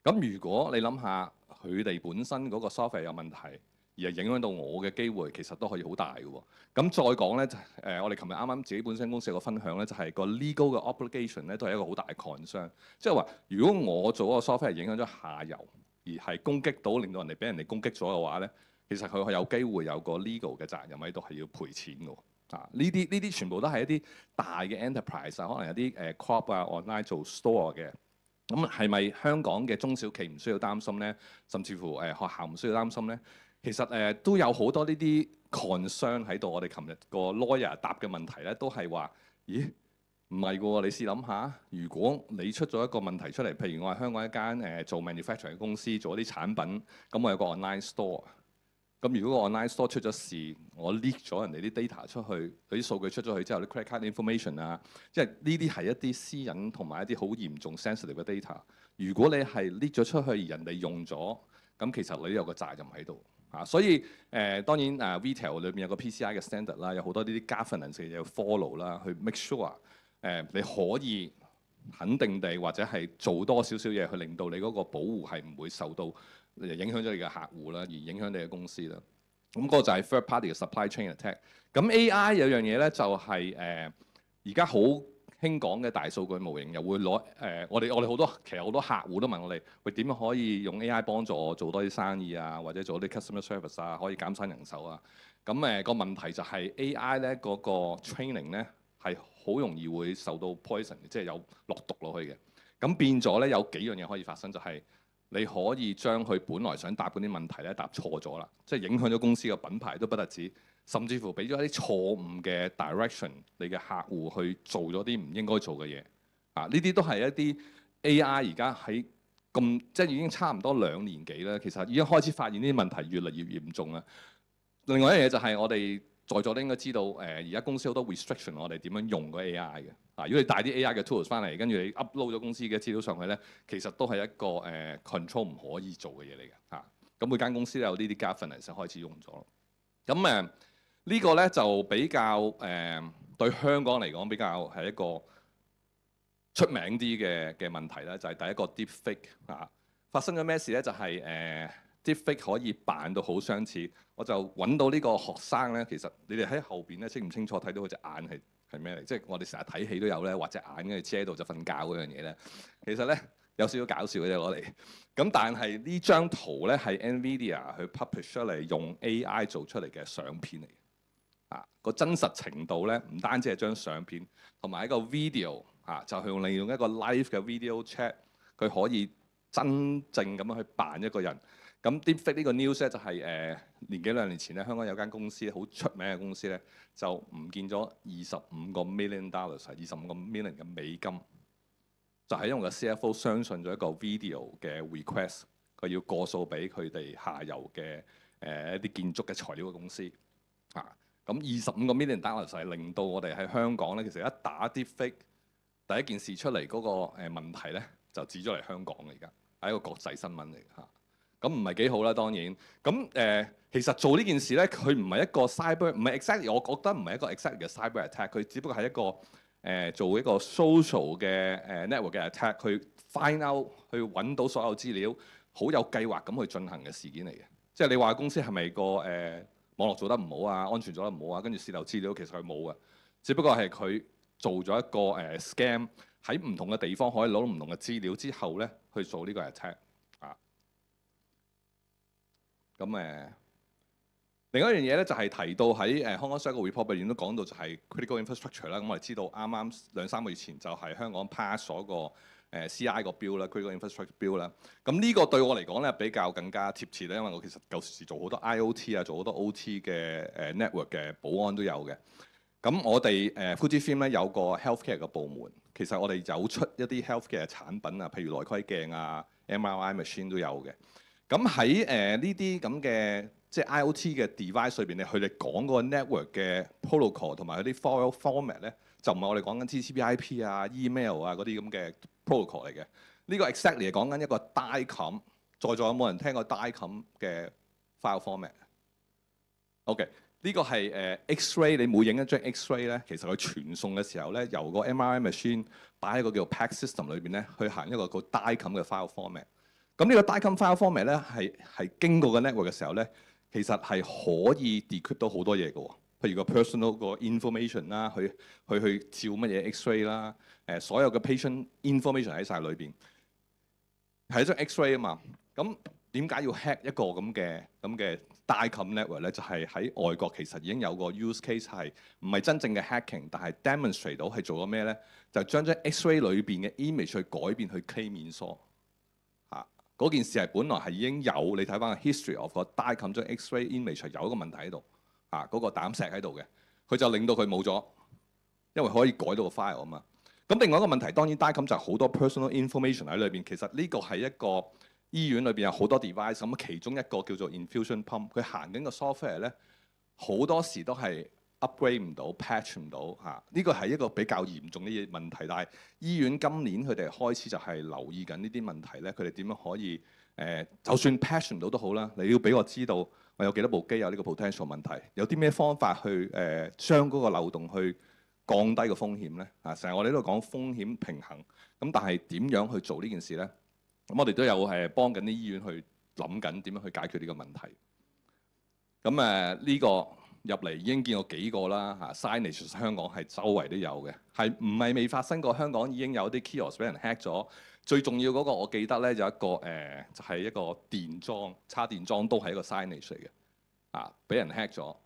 咁如果你諗下佢哋本身嗰個 software 有問題，而係影響到我嘅機會，其實都可以好大嘅喎。咁再講咧，我哋琴日啱啱自己本身公司有個分享咧，就係個 legal 嘅 obligation 咧，都係一個好大嘅 concern。即係話，如果我做嗰個 software 影響咗下游，而係攻擊到令到人哋俾人哋攻擊咗嘅話咧，其實佢係有機會有個 legal 嘅責任喺度，係要賠錢嘅。呢啲全部都係一啲大嘅 enterprise 可能有啲crop 啊 online 做 store 嘅。咁係咪香港嘅中小企唔需要擔心咧？甚至乎學校唔需要擔心咧？其實都有好多呢啲 concern 喺度。我哋琴日個 lawyer 答嘅問題咧，都係話：咦，唔係喎，你試諗下，如果你出咗一個問題出嚟，譬如我係香港一間做 manufacturing 嘅公司，做一啲產品，咁我有個 online store，咁如果個 online store 出咗事，我 leak 咗人哋啲 data 出去，佢啲數據出咗去之後，啲 credit card information 啊，即係呢啲係一啲私隱同埋一啲好嚴重 sensitive 嘅 data。如果你係 leak 咗出去，而人哋用咗，咁其實你都有個責任喺度嚇。所以當然retail 裏面有個 PCI 嘅 standard 啦，有好多呢啲 governance 嘅嘢要 follow 啦，去 make sure 你可以肯定地或者係做多少少嘢去令到你嗰個保護係唔會受到影響咗你嘅客戶啦，而影響你嘅公司啦。咁嗰個就係 third party 嘅 supply chain attack。咁 AI 有樣嘢咧，就係而家好興講嘅大數據模型，又會攞我哋好多其實好多客戶都問我哋，喂，點樣可以用 AI 幫助我做多啲生意啊，或者做啲 customer service 啊，可以減省人手啊。咁個問題就係 AI 咧嗰個 training 咧係好容易會受到 poison， 即係有落毒落去嘅。咁變咗咧有幾樣嘢可以發生，就係你可以將佢本來想答嗰啲問題咧答錯咗啦，即係影響咗公司嘅品牌都不特止，甚至乎俾咗一啲錯誤嘅 direction 你嘅客戶去做咗啲唔應該做嘅嘢。啊，呢啲都係一啲 AI 而家喺咁即係已經差唔多2年幾啦，其實已經開始發現呢啲問題越嚟越嚴重啦。另外一樣嘢就係我哋在座都應該知道，而家公司好多 restriction， 我哋點樣用個 AI 嘅。啊，如果你帶啲 AI 嘅 tools 翻嚟，跟住你 upload 咗公司嘅資料上去咧，其實都係一個control 唔可以做嘅嘢嚟嘅。嚇，咁每間公司都有呢啲 governance 開始用咗。咁呢個咧就比較對香港嚟講比較係一個出名啲嘅問題啦，就係第一個 deepfake 啊。發生咗咩事咧？就係deepfake 可以扮到好相似。我就揾到呢個學生咧，其實你哋喺後邊咧清唔清楚睇到佢隻眼係咩嚟？即係我哋成日睇戲都有咧，畫隻眼跟住遮喺度就瞓覺嗰樣嘢咧。其實咧有少少搞笑嘅啫攞嚟。咁但係呢張圖咧係 NVIDIA 去 publish 出嚟用 AI 做出嚟嘅相片嚟。啊，個真實程度咧唔單止係張相片，同埋一個 video 啊，就係利用一個 live 嘅 video chat， 佢可以真正咁樣去扮一個人。咁 deepfake 呢個 news 咧就係年幾2年前咧，香港有間公司好出名嘅公司咧，就唔見咗25個 million dollars， 係25個 million 嘅美金，就係因為個 CFO 相信咗一個 video 嘅 request， 佢要過數俾佢哋下游嘅一啲建築嘅材料嘅公司啊。咁25個 million dollars 係令到我哋喺香港咧，其實一打 deepfake第一件事出嚟嗰個問題咧，就指咗嚟香港嚟㗎，係一個國際新聞嚟㗎嚇。咁唔係幾好啦，當然。咁其實做呢件事咧，佢唔係一個 cyber， 唔係 exactly， 我覺得唔係一個 exactly 嘅 cyber attack， 佢只不過係一個做一個 social 嘅network 嘅 attack， 去 find out， 去揾到所有資料，好有計劃咁去進行嘅事件嚟嘅。即係你話公司係咪個網絡做得唔好啊，安全做得唔好啊，跟住泄漏資料，其實佢冇嘅，只不過係佢做咗一個scam， 喺唔同嘅地方可以攞到唔同嘅資料之後咧，去做呢個 attack。咁另外一樣嘢咧，就係提到喺香港商業 report 入邊都講到就係 critical infrastructure 啦。咁我哋知道啱啱2-3個月前就係香港 pass 咗個CI 個 bill 啦 ，critical infrastructure bill 啦。咁呢個對我嚟講咧比較更加貼切咧，因為我其實舊時做好多 IOT 啊，做好多 OT 嘅network 嘅保安都有嘅。咁我哋Fujifilm 咧有個 healthcare 嘅部門，其實我哋有出一啲 healthcare 嘅產品啊，譬如內窺鏡啊、MRI machine 都有嘅。咁喺呢啲咁嘅即係 IOT 嘅 device 裏邊咧，佢哋講嗰個 network 嘅 protocol 同埋嗰啲 file format 咧，就唔係我哋講緊 TCP/IP 啊、email 啊嗰啲咁嘅 protocol 嚟嘅。呢個 exactly 係講緊一個 DICOM， 在座有冇人聽過 DICOM 嘅 file format？OK， 呢個係X-ray， 你每影一張 X-ray 咧，其實佢傳送嘅時候咧，由個 MRI machine 擺喺個叫 PACS system 裏邊咧，去行一個叫 DICOM 嘅 file format。咁呢個 DICOM file format 咧係經過個 network 嘅時候咧，其實係可以 decrypt 到好多嘢嘅喎，譬如個 personal 個 information 啦，去照乜嘢 X-ray 啦，所有嘅 patient information 喺晒裏邊，係一張 X-ray 啊嘛。咁點解要 hack 一個咁嘅 DICOM network 咧？就係喺外國其實已經有個 use case 係唔係真正嘅 hacking， 但係 demonstrate 到係做咗咩咧？就將張 X-ray 裏邊嘅 image 去改變去 claim 免鎖。嗰件事係本來係已經有，你睇翻個 history of 個 DICOM 張 X-ray image 有一個問題喺度，嗰個膽石喺度嘅，佢就令到佢冇咗，因為可以改到個 file 啊嘛。咁另外一個問題，當然 DICOM 就係好多 personal information 喺裏邊，其實呢個係一個醫院裏邊有好多 device，咁其中一個叫做 infusion pump，佢行緊個 software 咧，好多時都係 upgrade 唔到、patch 唔到嚇。呢個係一個比較嚴重嘅問題，但係醫院今年佢哋開始就係留意緊呢啲問題咧，佢哋點樣可以就算 patch 唔到都好啦，你要俾我知道我有幾多部機有呢個 potential 問題，有啲咩方法去將嗰個漏洞去降低個風險咧？成日我哋都講風險平衡，咁但係點樣去做呢件事咧？咁我哋都有幫緊啲醫院去諗緊點樣去解決呢個問題。咁呢個入嚟已經見過幾個啦嚇，signage 香港係周圍都有嘅，係唔係未發生過？香港已經有啲 kiosk 俾人 hack 咗。最重要嗰個我記得咧，有一個就係一個電裝叉電裝都係一個 signage 嚟嘅，俾人 hack 咗。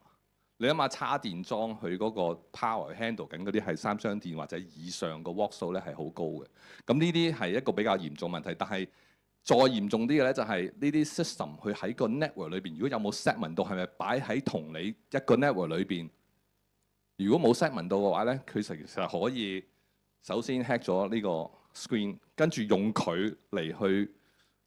你諗下叉電裝佢嗰個 power handle 緊嗰啲係3箱電或者以上個 watt 數咧係好高嘅。咁呢啲係一個比較嚴重問題，但係再嚴重啲嘅咧就係呢啲 system 佢喺個 network 裏邊，如果有冇 segment 到係咪擺喺同你一個 network 裏邊？如果冇 segment 到嘅話咧，佢其實可以首先 hack 咗呢個 screen， 跟住用佢嚟去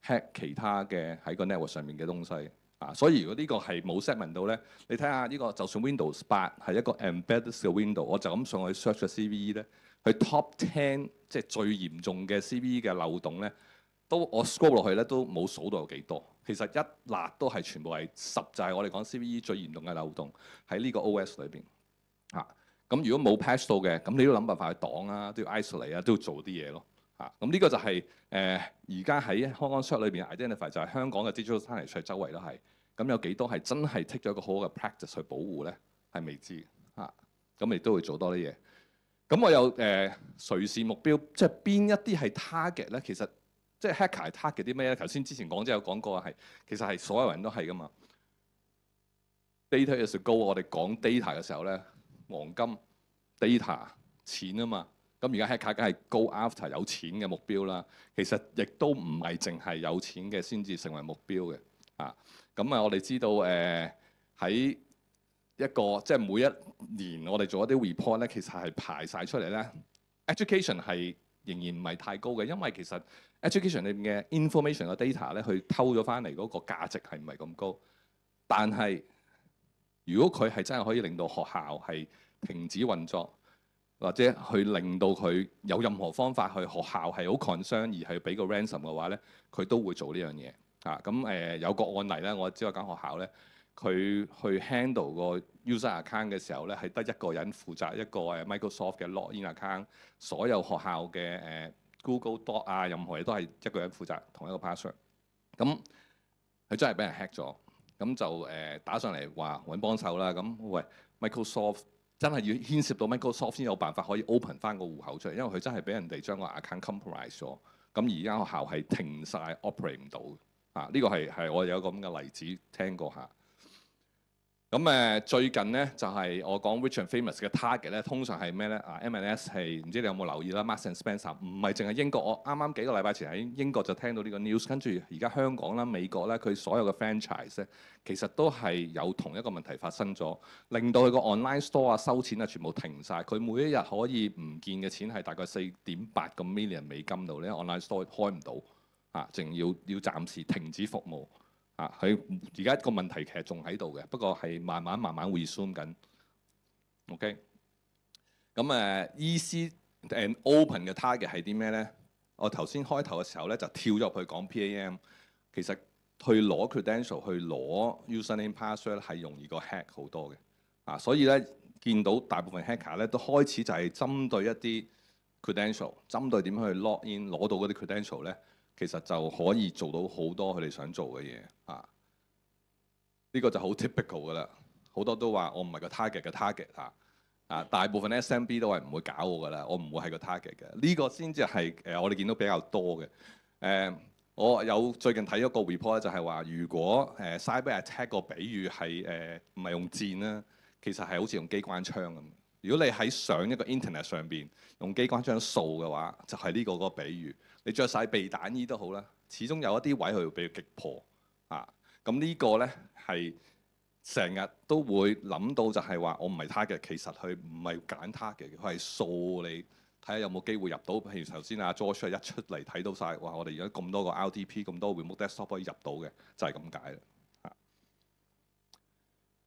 hack 其他嘅喺個 network 上面嘅東西。所以如果呢個係冇 segment 到咧，你睇下呢個就算 Windows 8係一個 embedded 嘅 Window， 我就咁上去 search 個 CVE 咧，佢 top 10即係最嚴重嘅 CVE 嘅漏洞咧，都我 scroll 落去咧都冇數到有幾多。其實一辣都係全部係10，就係我哋講 CVE 最嚴重嘅漏洞喺呢個 OS 裏邊。咁如果冇 patch 到嘅，咁你都諗辦法去擋啊，都要 isolate 啊，都要做啲嘢咯。咁呢個就係而家喺 Hong Kong Short 裏邊 identify 就係香港嘅 digital signage 周圍都係。咁有幾多係真係 take 咗一個好好嘅 practice 去保護咧？係未知咁亦都會做多啲嘢。咁我有誰是目標，即係邊一啲係 target 咧？其實即係 hacker 係 target 啲咩咧？頭先之前講有講過係，其實係所有人都係噶嘛。Data is gold，我哋講 data 嘅時候咧，黃金 data 錢啊嘛。咁而家 hacker 梗係 go after 有錢嘅目標啦。其實亦都唔係淨係有錢嘅先至成為目標嘅。咁我哋知道喺一個即係每一年我哋做一啲 report 咧，其實係排晒出嚟咧。education 係仍然唔係太高嘅，因為其實 education 裏面嘅 information 嘅 data 咧，佢偷咗翻嚟嗰個價值係唔係咁高。但係如果佢係真係可以令到學校係停止運作，或者去令到佢有任何方法去學校係好 concern 而係俾個 ransom 嘅話咧，佢都會做呢樣嘢。有個案例咧，我知道間學校咧，佢去 handle 個 user account 嘅時候咧，係得一個人負責一個Microsoft 嘅 login account，所有學校嘅Google Doc 啊，任何嘢都係一個人負責同一個 password。咁佢真係俾人 hack 咗，咁就打上嚟話揾幫手啦。咁喂 Microsoft 真係要牽涉到 Microsoft 先有辦法可以 open 翻個戶口出嚟，因為佢真係俾人哋將個 account compromise 咗。咁而家學校係停晒 operate 唔到。呢個係我有個咁嘅例子聽過下。咁最近咧就係我講 rich and famous 嘅 target 咧，通常係咩咧？M&S 係唔知你有冇留意啦 ，Marks and Spencer 唔係淨係英國，我啱啱幾個禮拜前喺英國就聽到呢個 news， 跟住而家香港啦、美國咧，佢所有嘅 franchise 咧，其實都係有同一個問題發生咗，令到佢個 online store 啊收錢啊全部停晒。佢每一日可以唔見嘅錢係大概4.8個 million 美金度咧 ，online store 開唔到。淨要暫時停止服務。佢而家個問題其實仲喺度嘅，不過係慢慢 resume 緊。OK， 咁easy and open 嘅 target 係啲咩咧？我頭先開頭嘅時候咧就跳咗入去講 PAM， 其實去攞 credential 去攞 username password 係容易過 hack 好多嘅。所以咧見到大部分 hacker 咧都開始就係針對一啲 credential， 針對點樣去 log in 攞到嗰啲 credential 咧。其實就可以做到好多佢哋想做嘅嘢。呢個就好 typical 㗎啦。好多都話我唔係個 target 嘅 target。大部分 SMB 都係唔會搞我㗎啦，我唔會係個 target 嘅。呢個先至係我哋見到比較多嘅。我有最近睇咗個 report 就係話，如果cyber attack 個比喻係唔係用箭啦，其實係好似用機關槍咁。如果你喺上一個 internet 上邊用機關槍掃嘅話，就係呢個比喻。你着晒避彈衣都好啦，始終有一啲位佢會俾佢擊破。咁呢個咧係成日都會諗到就係話我唔係 target，其實佢唔係揀 target 嘅，佢係掃你睇下有冇機會入到。譬如頭先阿 George 一出嚟睇到晒，哇！我哋而家咁多個 RDP，咁多 remote desktop 可以入到嘅，就係咁解啦。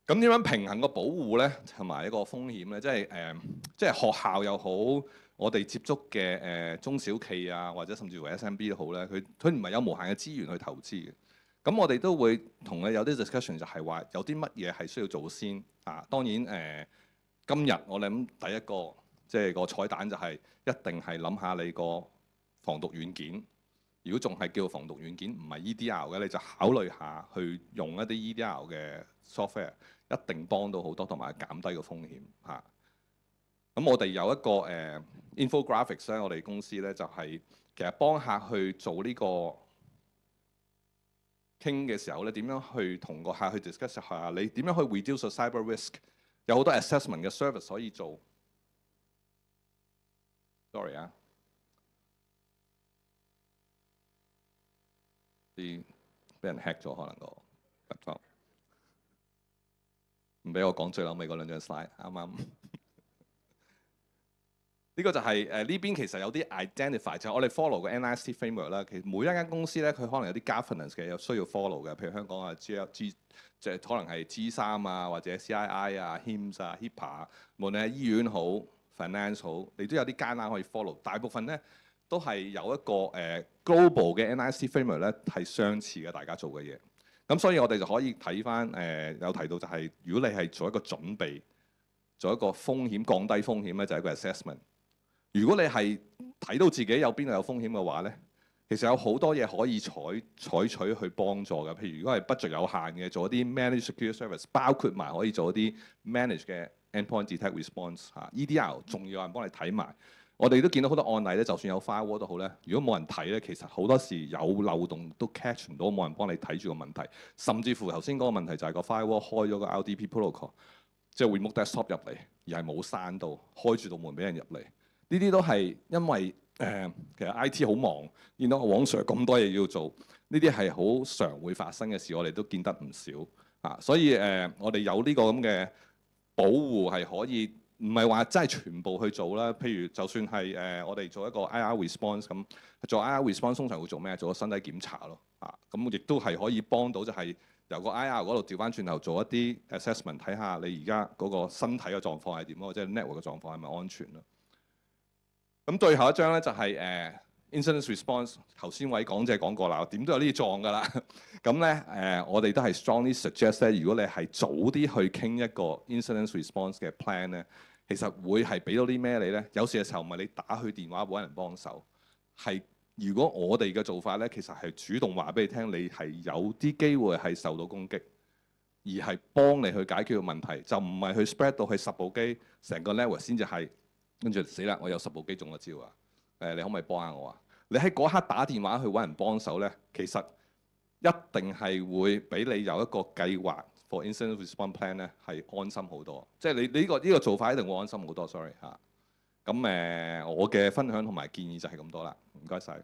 咁點樣平衡個保護咧，同埋一個風險咧？即係學校又好，我哋接觸嘅中小企啊，或者甚至乎 SMB 都好咧，佢唔係有無限嘅資源去投資嘅。咁我哋都會同佢有啲 discussion，就係話有啲乜嘢係需要做先啊。當然今日我諗第一個即係個彩蛋就係一定係諗下你個防毒軟件。如果仲係叫防毒軟件，唔係 EDR 嘅，你就考慮下去用一啲 EDR 嘅 software， 一定幫到好多，同埋減低個風險嚇。咁我哋有一個infographics 咧，我哋公司咧就係其實幫客去做呢個傾嘅時候咧，點樣去同個客去 discuss 下你點樣去 reduce 個 cyber risk， 有好多 assessment 嘅 service 可以做。Sorry 啊。啲俾人 hack 咗，可能個 laptop 唔俾我講最後尾嗰兩張 slide， 啱啱呢個就係呢邊其實有啲 identify， 就係我哋 follow 個 NIST framework 啦。其實每一間公司咧，佢可能有啲 governance 嘅，有需要 follow 嘅。譬如香港啊 G 即係可能係 G3啊，或者 CII 啊、HIMSS 啊、HIPAA 啊，無論係醫院好、finance 好，你都有啲艱難可以 follow。大部分咧都係有一個global 嘅 NIST framework 咧係相似嘅，大家做嘅嘢。咁所以我哋就可以睇翻有提到就係、是，如果你係做一個準備，做一個風險降低風險咧，就係一個 assessment。如果你係睇到自己有邊度有風險嘅話咧，其實有好多嘢可以採取去幫助嘅。譬如如果係 budget 有限嘅，做一啲 managed security service， 包括埋可以做一啲 managed 嘅 endpoint detect response 嚇 EDR， 仲要有人幫你睇埋。我哋都見到好多案例咧，就算有 firewall 都好咧，如果冇人睇咧，其實好多時有漏洞都 catch 唔到，冇人幫你睇住個問題。甚至乎頭先嗰個問題就係個 firewall 開咗個 RDP protocol， 即係 remote desktop 入嚟，而係冇閂到，開住道門俾人入嚟。呢啲都係因為其實 IT 好忙，見到黃 Sir 咁多嘢要做，呢啲係好常會發生嘅事，我哋都見得唔少啊。所以我哋有呢個咁嘅保護係可以。唔係話真係全部去做啦，譬如就算係我哋做一個 IR response 咁，做 IR response 通常會做咩？做個身體檢查咯，咁亦都係可以幫到，就係由個 IR 嗰度調翻轉頭做一啲 assessment， 睇下你而家嗰個身體嘅狀況係點咯，即係 network 嘅狀況係咪安全咯。咁最後一張咧就係incident response， 頭先位講者講過啦，點都有呢啲撞㗎啦。咁咧我哋都係 strongly suggest 咧，如果你係早啲去傾一個 incident response 嘅 plan 咧。其實會係俾到啲咩你呢？有時嘅時候唔係你打去電話揾人幫手，係如果我哋嘅做法呢，其實係主動話俾你聽，你係有啲機會係受到攻擊，而係幫你去解決個問題，就唔係去 spread 到去10部機，成個 network 先至係跟住死啦！我有10部機中咗招啊！你可唔可以幫下我啊？你喺嗰刻打電話去揾人幫手呢，其實一定係會俾你有一個計劃。For incident response plan 咧係安心好多，即係你呢個做法一定會安心好多。Sorry 嚇，咁我嘅分享同埋建議就係咁多啦，唔該晒。